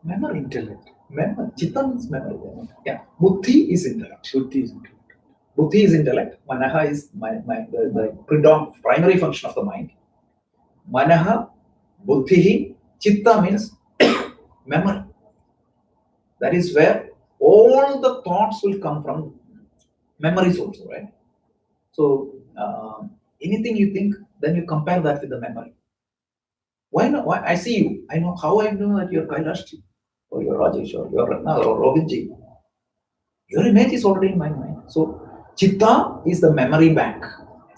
Memory. Intellect. Memory. Chitta means memory. Yeah. Buddhi is intellect. Buddhi is intellect. Buddhi is intellect. Manaha is the primary function of the mind. Manaha, buddhi, chitta means memory. That is where all the thoughts will come from memories also, right? So anything you think, then you compare that with the memory. Why not? Why I see you? I know how I know that you're Kailashji, or you're Rajesh, or you're Ratna, or Robinji. Your image is already in my mind. So chitta is the memory bank.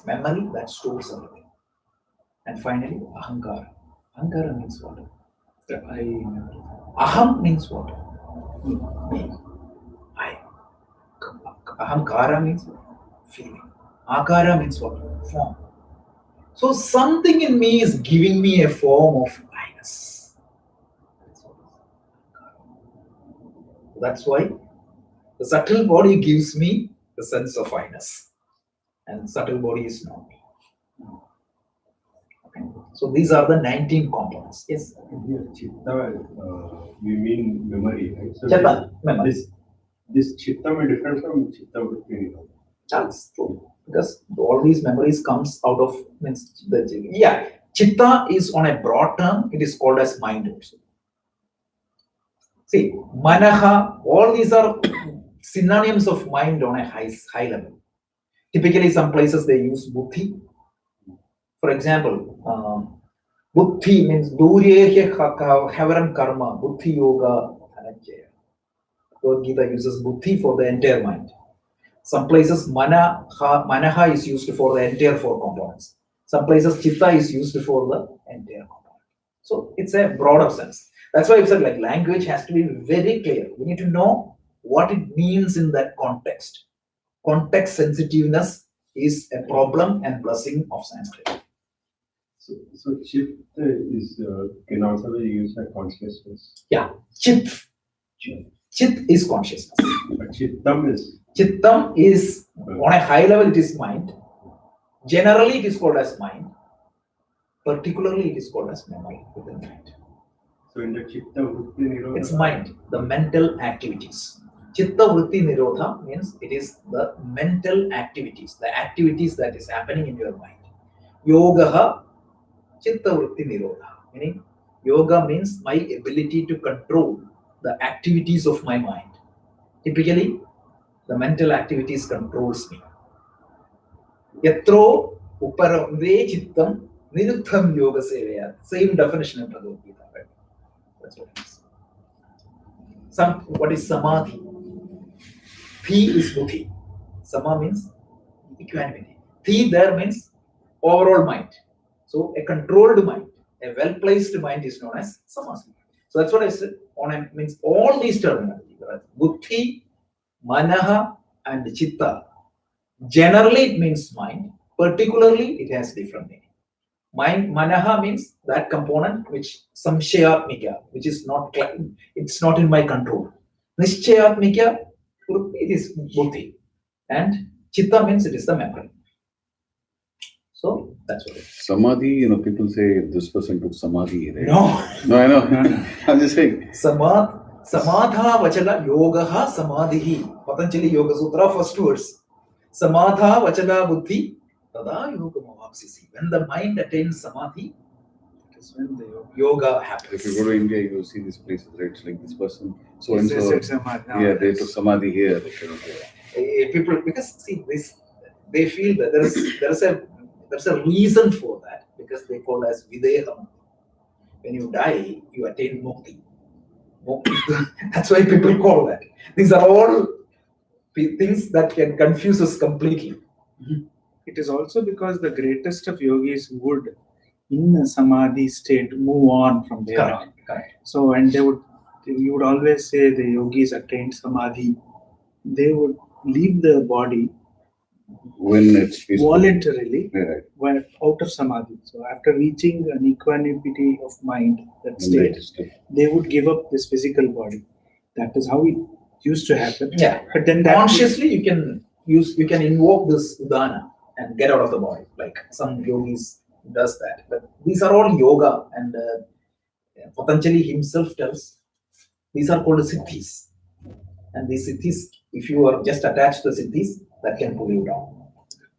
Memory that stores everything. And finally, ahankara. Ahankara means what? The I memory. Aham means what? Me. I. Ahankara means feeling. Akara means what? Form. So something in me is giving me a form of I-ness. That's why the subtle body gives me the sense of I-ness. And subtle body is not me. Okay. So these are the 19 components. Yes. Here, chitta, we mean memory, right? So Chitta, memory. This chitta may differ from chitta vritti. That's true. Because all these memories comes out of chitta is on a broad term, it is called as mind also. See, manaha, all these are synonyms of mind on a high level. Typically, some places they use buddhi. For example, buddhi means duryehe havaram karma, buddhi yoga dhananjaya. Lord Gita uses buddhi for the entire mind. Some places manaha is used for the entire 4 components. Some places chitta is used for the entire component. So it's a broader sense. That's why I said like language has to be very clear. We need to know what it means in that context. Context sensitiveness is a problem and blessing of Sanskrit. So chitta is can also be used as consciousness. Yeah, chit. Chit is consciousness. But chittam is. Chittam is on a high level, it is mind. Generally, it is called as mind. Particularly, it is called as memory within mind. So in the chitta vritti nirodha, it's mind, the mental activities. Chitta vritti nirodha means it is the mental activities, the activities that is happening in your mind. Yogaha chitta vritti nirodha, meaning yoga means my ability to control the activities of my mind. Typically, the mental activities controls me. Yatro uparamve chittam niruddham yoga seveya. Same definition in Bhagavad Gita, right? That's what it is. What is samadhi? Thi is buddhi. Sama means equanimity. Thi there means overall mind. So a controlled mind, a well-placed mind is known as samadhi. So that's what I said. Means all these terminology, right? Buddhi, manaha, and chitta. Generally, it means mind. Particularly, it has different meaning. Mind, manaha means that component which samshayatmika, which is not, it's not in my control. Nishchayatmika, it is buddhi. And chitta means it is the memory. So that's what it is. Samadhi, people say this person took samadhi, right? No. I know. I'm just saying. Samadha vachala yogaha samadhihi. Patanjali Yoga Sutra, first verse. Samadha vachala buddhi tada yoga mavapsisi. When the mind attains samadhi, it is when the yoga happens. If you go to India, you will see these places, right? It's like this person, so and This so. is Samadhi. Yeah, they took samadhi here. People, because see this, they feel that there's a reason for that, because they call as videham. When you die, you attain mukti. That's why people call that. These are all things that can confuse us completely. It is also because the greatest of yogis would, in a samadhi state, move on from there on. Correct. So, and you would always say the yogis attained samadhi. They would leave the body When it's peaceful. voluntarily, Right. when out of samadhi. So, after reaching an equanimity of mind, that state, they would give up this physical body. That is how it used to happen. Yeah. But then that Consciously, you can invoke this udana and get out of the body, like some yogis does that. But these are all yoga, and Patanjali himself tells these are called siddhis. And these siddhis, if you are just attached to the siddhis, that can pull you down.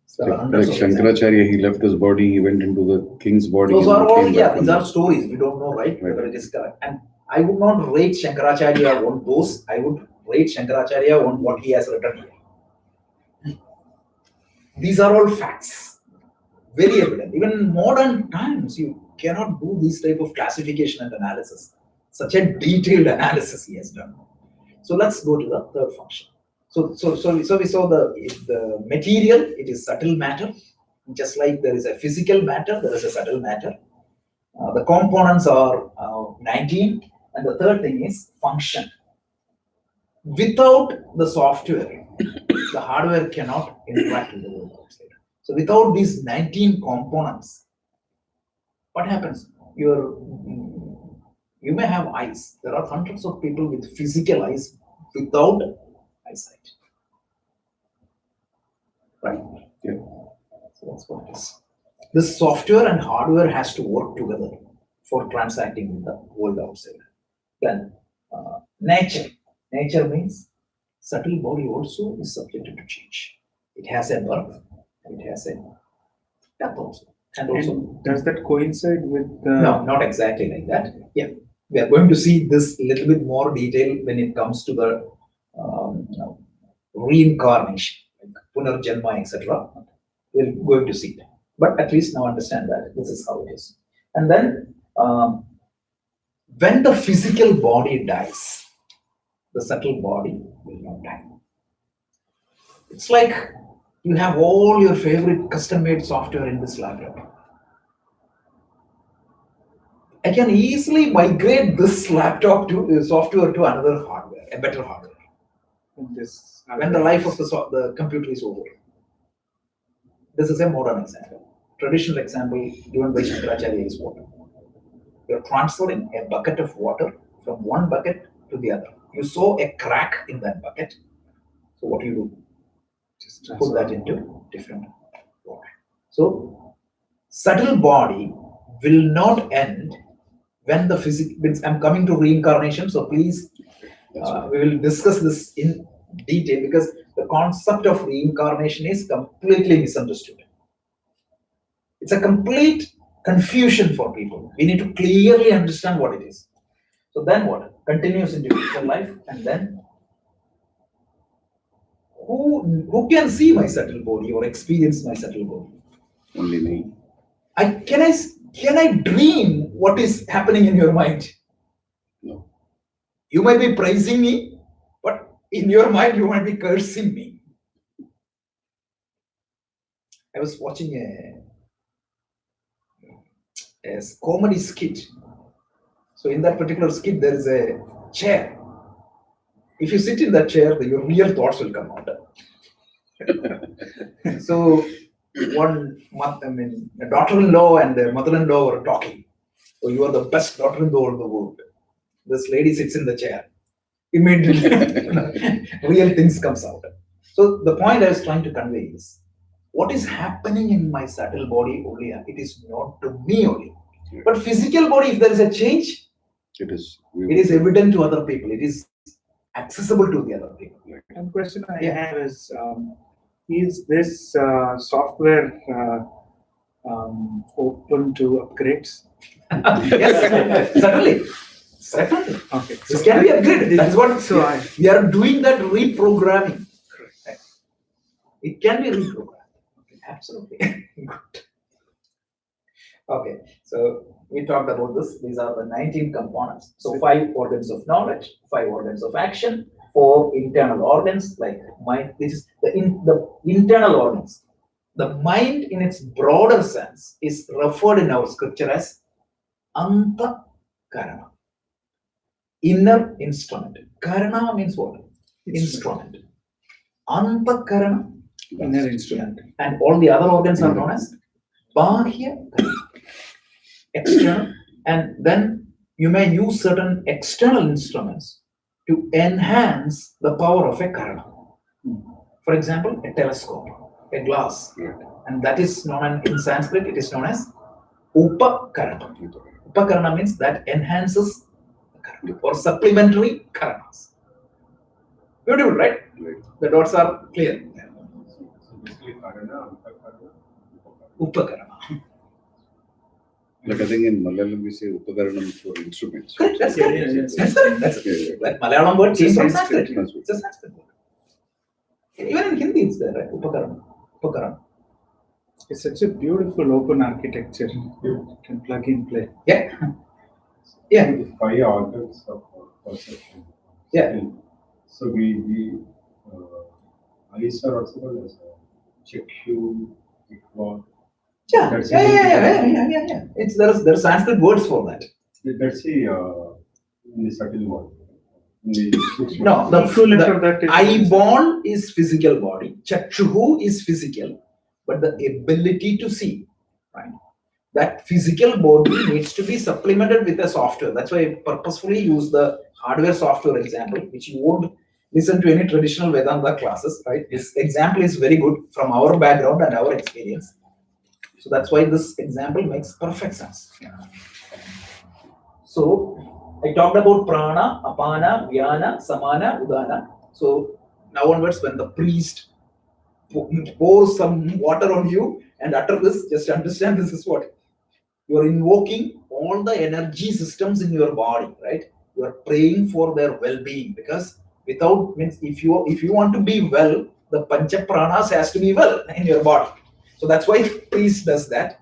So there are Like hundreds of examples. Shankaracharya, he left his body, he went into the king's body. Those and are all, came yeah, back these on are stories. We don't know, right, whether it is correct. And I would not rate Shankaracharya on those. I would rate Shankaracharya on what he has written here. These are all facts, very evident. Even in modern times, you cannot do this type of classification and analysis. Such a detailed analysis he has done. So let's go to the third function. So we saw the material. It is subtle matter. Just like there is a physical matter, there is a subtle matter. The components are 19, and the third thing is function. Without the software, the hardware cannot interact with the world outside. So without these 19 components, what happens? You may have eyes. There are hundreds of people with physical eyes without eyesight. Right? Yeah. So that's what it is. This software and hardware has to work together for transacting with the world outside. Then nature. Nature means subtle body also is subjected to change. It has a birth, it has a death also. And also, And does that coincide with the... no, not exactly like that. Yeah, we are going to see this a little bit more detail when it comes to the reincarnation, like punarjanma, etc. We're going to see that. But at least now understand that this is how it is. And then when the physical body dies, the subtle body will not die. It's like you have all your favorite custom-made software in this laptop. I can easily migrate this laptop to software to another hardware, a better hardware, this when the life of the computer is over. This is a modern example. Traditional example given by Shankaracharya is water. You're transferring a bucket of water from one bucket to the other. You saw a crack in that bucket. So what do you do? Just put that into different water. So subtle body will not end when the physical. I'm coming to reincarnation, so please, we will discuss this in detail, because the concept of reincarnation is completely misunderstood. It's a complete confusion for people. We need to clearly understand what it is. So then what? Continues into physical life, and then who can see my subtle body or experience my subtle body? Only me. Can I dream what is happening in your mind? No. You might be praising me, but in your mind you might be cursing me. I was watching a comedy skit. So in that particular skit, there is a chair. If you sit in that chair, your real thoughts will come out. So one month, a daughter-in-law and their mother-in-law were talking. So you are the best daughter-in-law in the world. This lady sits in the chair. Immediately, real things comes out. So the point I was trying to convey is, what is happening in my subtle body only, it is not to me only. But physical body, if there is a change, It is. it is evident to other people. It is accessible to the other people. And the question I have is this software open to upgrades? Yes, certainly. Certainly. Okay. This can be upgraded. That's what we are doing, that reprogramming. Correct. It can be reprogrammed. Okay, absolutely. Good. Okay, so we talked about this. These are the 19 components. So 5 organs of knowledge, 5 organs of action, 4 internal organs like mind. This is the internal organs. The mind in its broader sense is referred in our scripture as anta karana. Inner instrument. Karana means what? Instrument. Anta karana. Inner instrument. And all the other organs are known as bahya karana. External. And then you may use certain external instruments to enhance the power of a karana. For example, a telescope, a glass, and that is known in Sanskrit, it is known as upakarana. Upakarana means that enhances the karana or supplementary karanas. Beautiful, right? The dots are clear. So basically, karana, Upakarana. Like I think in Malayalam we say upakaranam for instruments. Correct, that's Yeah, correct. yeah, That's correct. That's Yeah. like Malayalam word came from Sanskrit. Sanskrit. It's a Sanskrit word. Even in Hindi it's there, right? Upakarana. Upakarana. It's such a beautiful open architecture. You can plug in, play. Yeah. Yeah. the 5 organs of perception. Yeah. So we eyes are also called as chakshu, ikva. Yeah. That's Yeah. It's there's Sanskrit words for that. That's in the subtle body. In the No, The equivalent of that is eye-born is physical body. Chakshuhu is physical, but the ability to see, right? That physical body needs to be supplemented with a software. That's why I purposefully use the hardware software example, which you won't listen to any traditional Vedanta classes, right? This example is very good from our background and our experience. So that's why this example makes perfect sense. So I talked about prana, apana, vyana, samana, udana. So now onwards, when the priest pours some water on you and utter this, just understand this is what you are invoking all the energy systems in your body, right? You are praying for their well-being, because without means if you want to be well, the pancha pranas has to be well in your body. So that's why priest does that.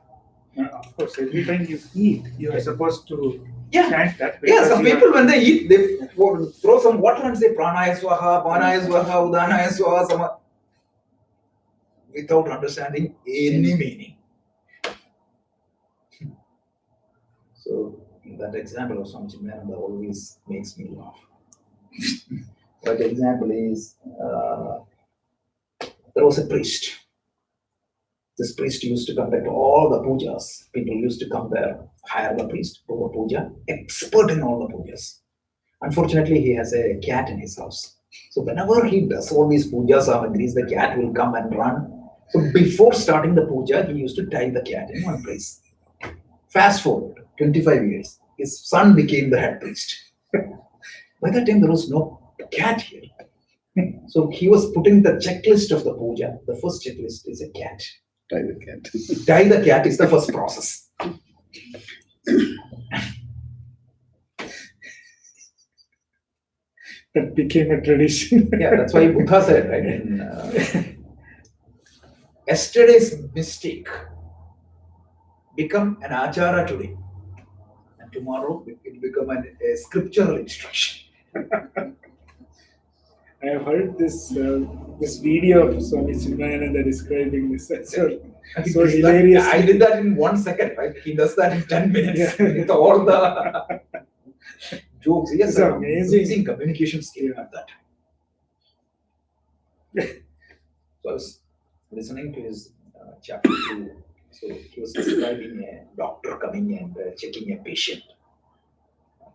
Of course, every time you eat, you are supposed to Yeah. chant that. Yeah, because some you are- people when they eat, they throw some water and say pranaya swaha, panaya swaha, udanaya swaha, without understanding any meaning. So that example of Swami Chidananda always makes me laugh. That example is there was a priest. This priest used to conduct all the pujas. People used to come there, hire the priest, do a puja, expert in all the pujas. Unfortunately, he has a cat in his house. So whenever he does all these pujas samagris, the cat will come and run. So before starting the puja, he used to tie the cat in one place. Fast forward 25 years, his son became the head priest. By that time, there was no cat here. So he was putting the checklist of the puja. The first checklist is a cat. Tie the cat. Tie the cat is the first process. That became a tradition. Yeah, that's why Buddha said, right? Yesterday's mistake become an achara today, and tomorrow it will become a scriptural instruction. I have heard this video of Swami Chidananda describing this. So hilarious. I did that in 1 second, right? He does that in 10 minutes with all the jokes. Yes, It's sir. amazing. Communication skill at that time. So I was listening to his chapter 2. So he was describing a doctor coming and checking a patient.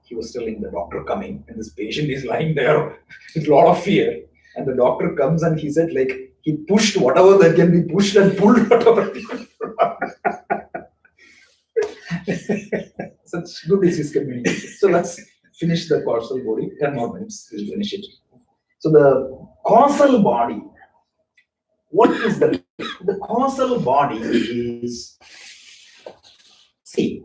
He was telling the doctor coming, and this patient is lying there with a lot of fear. And the doctor comes and he said, like, he pushed whatever that can be pushed and pulled whatever. Such good is his communication. So let's finish the causal body. 10 more minutes, we'll finish it. So the causal body, what is the causal body is, see,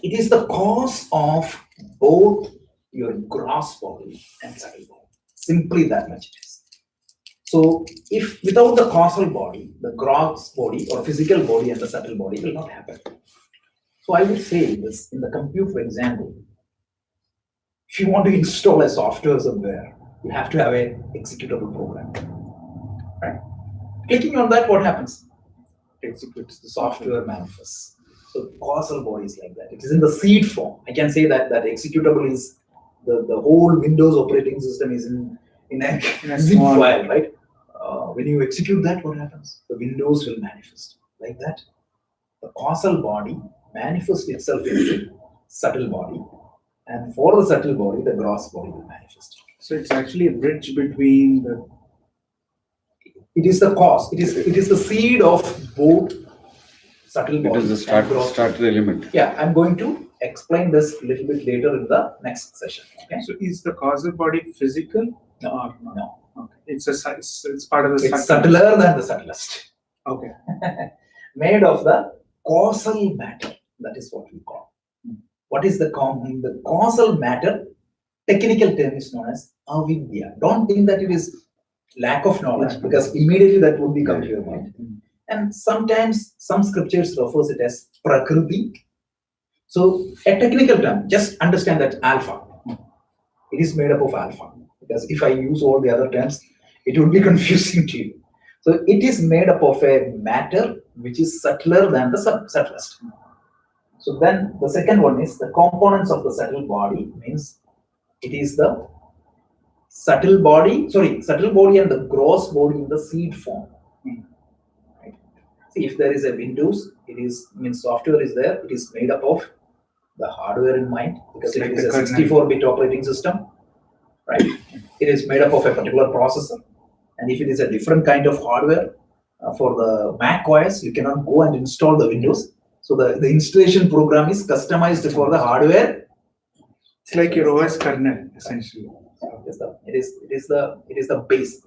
it is the cause of both your gross body and subtle body. Simply that much it is. So if without the causal body, the gross body or physical body and the subtle body will not happen. So I would say this in the compute, for example, if you want to install a software somewhere, you have to have an executable program. Right? Clicking on that, what happens? It executes, the software manifests. So causal body is like that. It is in the seed form. I can say that executable is the whole Windows operating system is in a zip file, right? When you execute that, what happens? The Windows will manifest like that. The causal body manifests itself into subtle body, and for the subtle body, the gross body will manifest. So it's actually a bridge between the. It is the cause. It is the seed of both subtle body. It is the starter element. Yeah, I'm going to explain this a little bit later in the next session. Okay. So is the causal body physical? No. Okay. It's part of the. It's subtler than the subtlest. Okay. Made of the causal matter. That is what we call. What is the causal matter? Technical term is known as avidya. Don't think that it is lack of knowledge, because immediately that would become to your mind. And sometimes some scriptures refers it as prakriti. So a technical term, just understand that alpha. It is made up of alpha. Because if I use all the other terms, it would be confusing to you. So it is made up of a matter which is subtler than the subtlest. So then the second one is the components of the subtle body, means it is the subtle body and the gross body in the seed form. Right? See, if there is a Windows, means software is there, it is made up of the hardware in mind, because it is a 64-bit operating system, right? It is made up of a particular processor. And if it is a different kind of hardware, for the Mac OS, you cannot go and install the Windows. So the installation program is customized for the hardware. It's like your OS kernel, essentially. It is the base.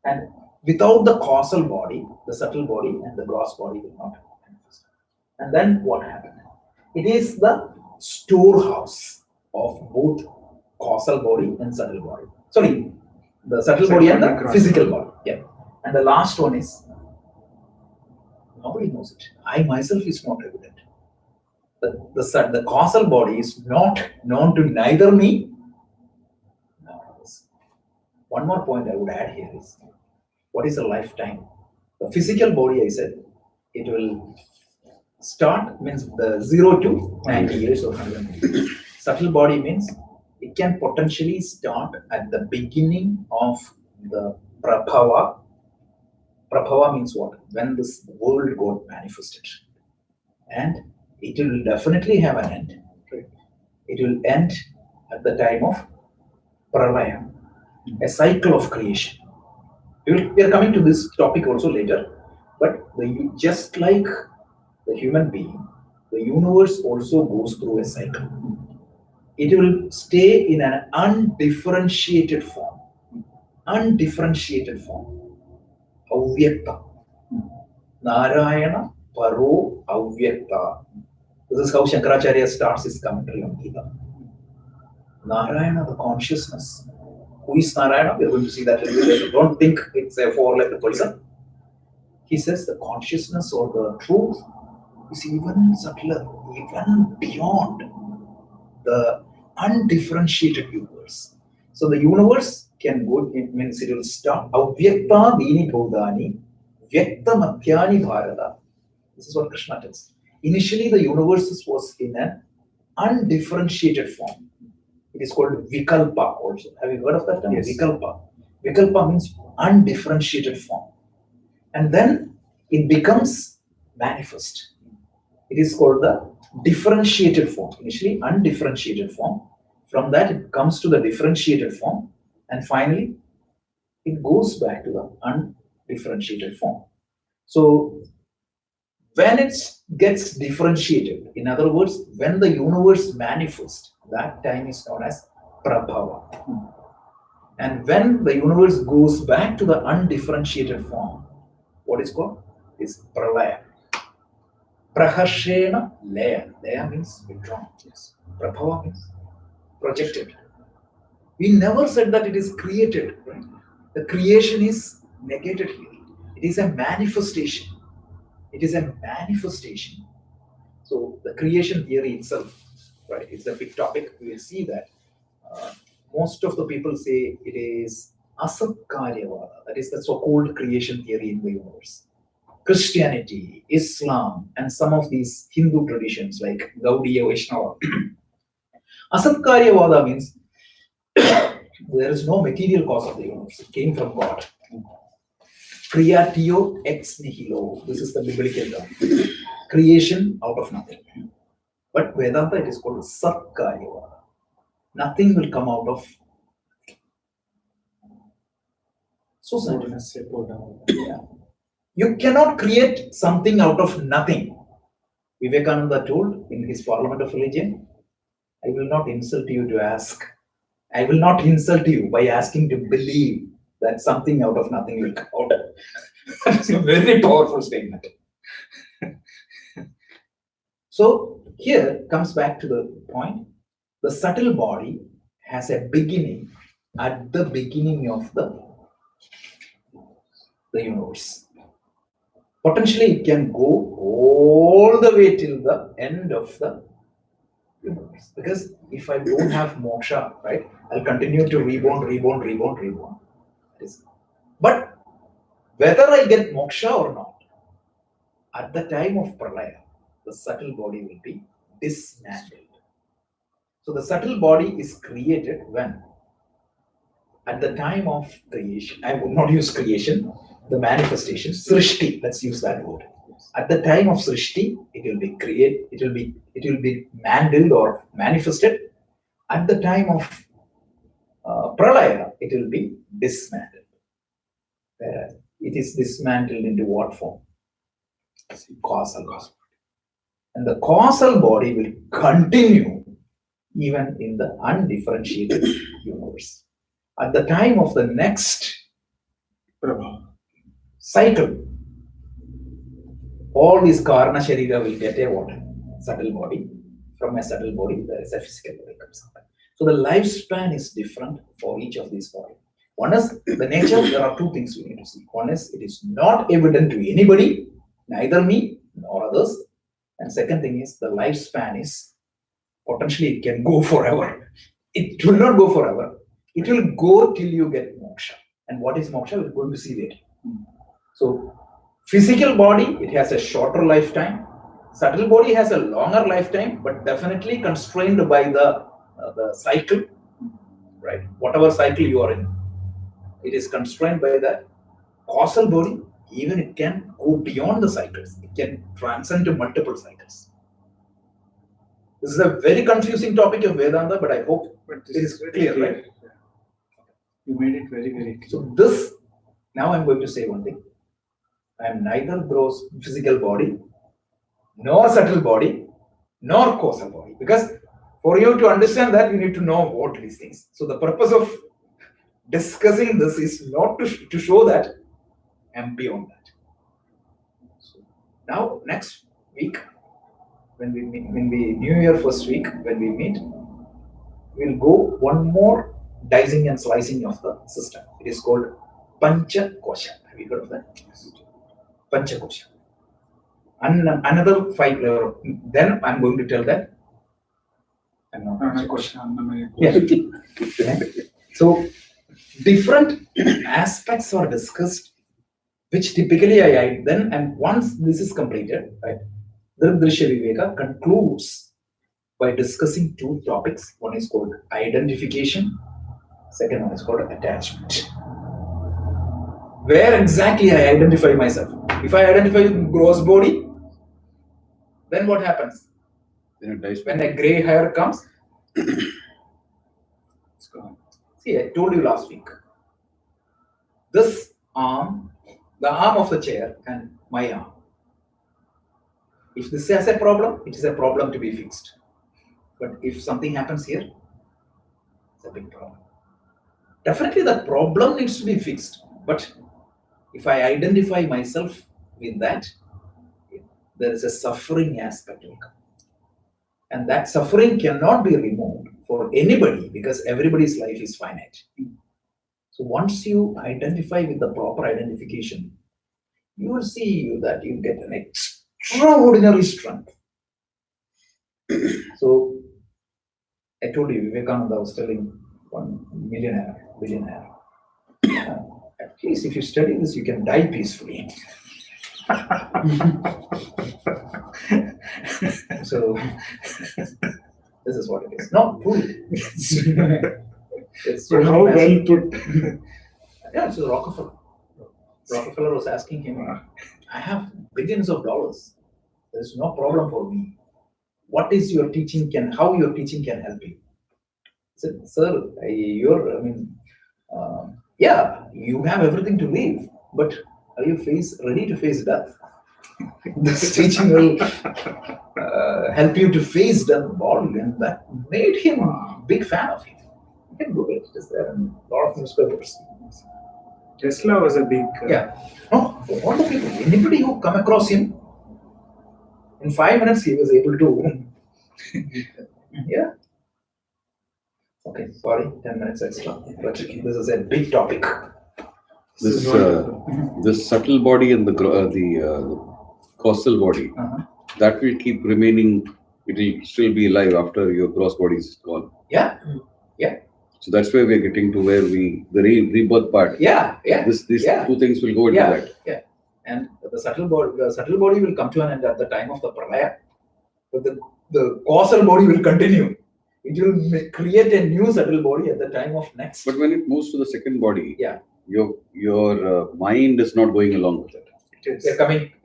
And without the causal body, the subtle body and the gross body will not manifest. And then what happened? It is the storehouse of both causal body and subtle body. Sorry, the subtle body and the physical body. Yeah. And the last one is, nobody knows it. I myself is not evident. The causal body is not known to neither me nor others. One more point I would add here is, what is a lifetime? The physical body, I said, it will start, means the 0 to 90 years or 100 years. Subtle body means it can potentially start at the beginning of the prabhava. Prabhava means what? When this world got manifested. And it will definitely have an end. It will end at the time of pralaya, a cycle of creation. We are coming to this topic also later, but just like the human being, the universe also goes through a cycle. It will stay in an undifferentiated form. Undifferentiated form. Avyakta. Narayana Paro Avyakta. This is how Shankaracharya starts his commentary on Gita. Narayana, the consciousness. Who is Narayana? We are going to see that a little bit later. Don't think it's a four-legged person. He says the consciousness or the truth is even subtler, even beyond the undifferentiated universe. So the universe can go, it means it will start. Avyakta dini bhodani, vyakta madhyani bharata. This is what Krishna tells. Initially, the universe was in an undifferentiated form. It is called Vikalpa also. Have you heard of that term? Yes. Vikalpa. Vikalpa means undifferentiated form. And then it becomes manifest. It is called the differentiated form. Initially undifferentiated form. From that it comes to the differentiated form, and finally it goes back to the undifferentiated form. So when it gets differentiated, in other words, when the universe manifests, that time is known as prabhava. And when the universe goes back to the undifferentiated form, what is called is pralaya. Praharshena laya. Laya means withdrawn. Yes. Prabhava means projected. We never said that it is created. Right? The creation is negated here. It is a manifestation. It is a manifestation. So the creation theory itself, right? It's a big topic. We will see that. Most of the people say it is asatkaryavada. That is the so-called creation theory in the universe. Christianity, Islam, and some of these Hindu traditions like Gaudiya Vaishnava. Asatkaryavada means there is no material cause of the universe. It came from God. Creatio ex nihilo. This is the biblical term. Creation out of nothing. But Vedanta, it is called Satkaryavada. Nothing will come out of. So yeah. You cannot create something out of nothing. Vivekananda told in his Parliament of Religion, I will not insult you to ask. I will not insult you by asking to believe that something out of nothing will come out. That's a very powerful statement. So here comes back to the point. The subtle body has a beginning at the beginning of the universe. Potentially it can go all the way till the end of the universe. Because if I don't have moksha, right, I'll continue to reborn. But whether I get moksha or not, at the time of pralaya, the subtle body will be dismantled. So the subtle body is created when? At the time of creation. I would not use creation, the manifestation, srishti, let's use that word. At the time of srishti, it will be created, it will be mandled or manifested. At the time of pralaya, it will be dismantled. It is dismantled into what form? Causal body. And the causal body will continue even in the undifferentiated universe. At the time of the next cycle, all these karna sharira will get a what? Subtle body. From a subtle body, there is a physical body comes up. So the lifespan is different for each of these bodies. One is the nature. There are two things we need to see. One is it is not evident to anybody, neither me nor others. And second thing is the lifespan is potentially it can go forever. It will not go forever. It will go till you get moksha. And what is moksha? We're going to see later. So physical body, it has a shorter lifetime. Subtle body has a longer lifetime, but definitely constrained by the cycle, right? Whatever cycle you are in, it is constrained by the causal body. Even it can go beyond the cycles. It can transcend to multiple cycles. This is a very confusing topic of Vedanta, but I hope it is clear, right? You made it very, very clear. So this, now I'm going to say one thing. I am neither gross physical body, nor subtle body, nor causal body. Because for you to understand that, you need to know about these things. So the purpose of discussing this is not to show that I'm beyond that. So now next week, when we New Year first week, when we meet, we'll go one more dicing and slicing of the system. It is called Pancha Kosha. Have you heard of that? Pancha Kosha. And another 5 level. Then I'm going to tell that. I'm not Pancha Kosha. Yeah. So different aspects are discussed, which typically I then, and once this is completed, right, Drishya Viveka concludes by discussing two topics. One is called identification, second one is called attachment. Where exactly I identify myself? If I identify with gross body, then what happens? Then it dies. When a gray hair comes, it's gone. See, I told you last week. This arm, the arm of the chair, and my arm. If this has a problem, it is a problem to be fixed. But if something happens here, it's a big problem. Definitely the problem needs to be fixed. But if I identify myself with that, there is a suffering aspect will come. And that suffering cannot be removed for anybody because everybody's life is finite. So once you identify with the proper identification, you will see that you get an extraordinary strength. So I told you, Vivekananda was telling one billionaire. At least if you study this, you can die peacefully. So this is what it is. No, truly. It's So how well put. Yeah, so Rockefeller. Rockefeller was asking him, I have billions of dollars. There's no problem for me. What is your teaching how your teaching can help you? He said, sir, yeah, you have everything to live, but are you ready to face death? This teaching will help you to face death bodily, and that made him a big fan of it. You can Google it. It's there in a lot of newspapers. Tesla was a big. Yeah. No, all the people, anybody who come across him, in 5 minutes he was able to. Yeah. Okay, sorry, 10 minutes extra. But this is a big topic. This subtle body and the causal body, that will keep remaining. It will still be alive after your gross body is gone. Yeah. Yeah. So that's where we're getting to where the rebirth part. Yeah. Yeah. These two things will go into that. Yeah. And the subtle body will come to an end at the time of the pralaya, but the causal body will continue. It will create a new subtle body at the time of next. But when it moves to the second body, yeah, your mind is not going along with it. We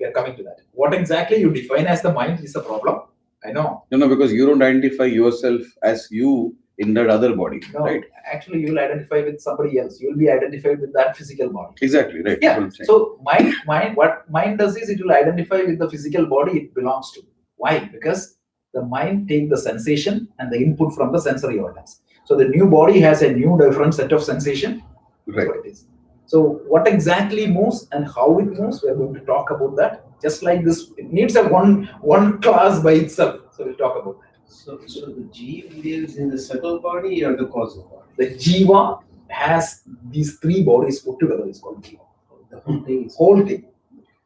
are coming to that. What exactly you define as the mind is the problem. I know. No, because you don't identify yourself as you in that other body, no, right? Actually, you will identify with somebody else. You will be identified with that physical body. Exactly, right. Yeah. So what mind does is it will identify with the physical body it belongs to. Why? Because the mind takes the sensation and the input from the sensory organs. So the new body has a new different set of sensation. Right. That's what it is. So what exactly moves and how it moves, we are going to talk about that. Just like this, it needs a one class by itself. So we'll talk about that. So the Jiva lives in the subtle body or the causal body? The Jiva has these three bodies put together. It's called Jiva. The whole thing is Whole thing.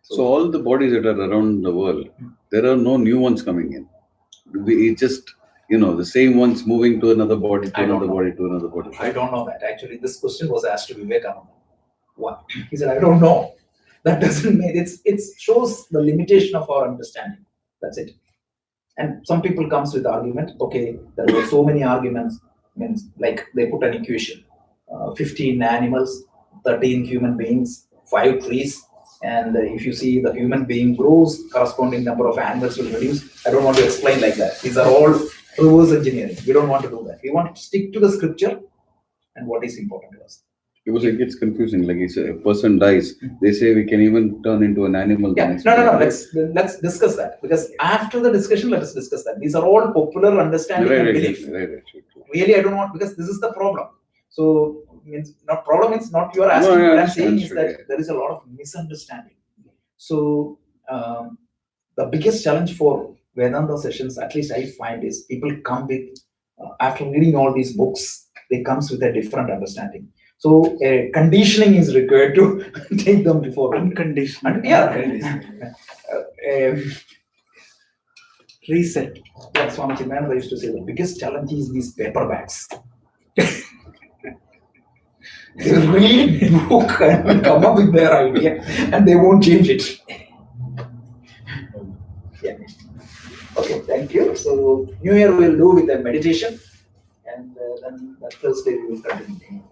So all the bodies that are around the world, there are no new ones coming in. It's just, the same ones moving to another body, to another body, to another body. I don't know that. Actually, this question was asked to Vivekananda. What? He said, I don't know. That doesn't mean it shows the limitation of our understanding. That's it. And some people comes with argument. Okay, there were so many arguments. Means like they put an equation: 15 animals, 13 human beings, 5 trees. And if you see the human being grows, corresponding number of animals will reduce. I don't want to explain like that. These are all reverse engineering. We don't want to do that. We want to stick to the scripture and what is important to us. Because it gets confusing. Like if a person dies, they say we can even turn into an animal. Yeah, no. Let's discuss that, because after the discussion, let us discuss that. These are all popular understanding and belief. Right. Really, I don't want, because this is the problem. So problem means not you are asking. What I'm saying is that there is a lot of misunderstanding. So the biggest challenge for Vedanta sessions, at least I find, is people come with after reading all these books, they comes with a different understanding. So conditioning is required to take them before Unconditional. Reset. Yeah, Swami Chidananda used to say the biggest challenge is these paperbacks. They read book and come up with their idea and they won't change it. Yeah. Okay, thank you. So New Year we'll do with a meditation, and then that Thursday we will continue.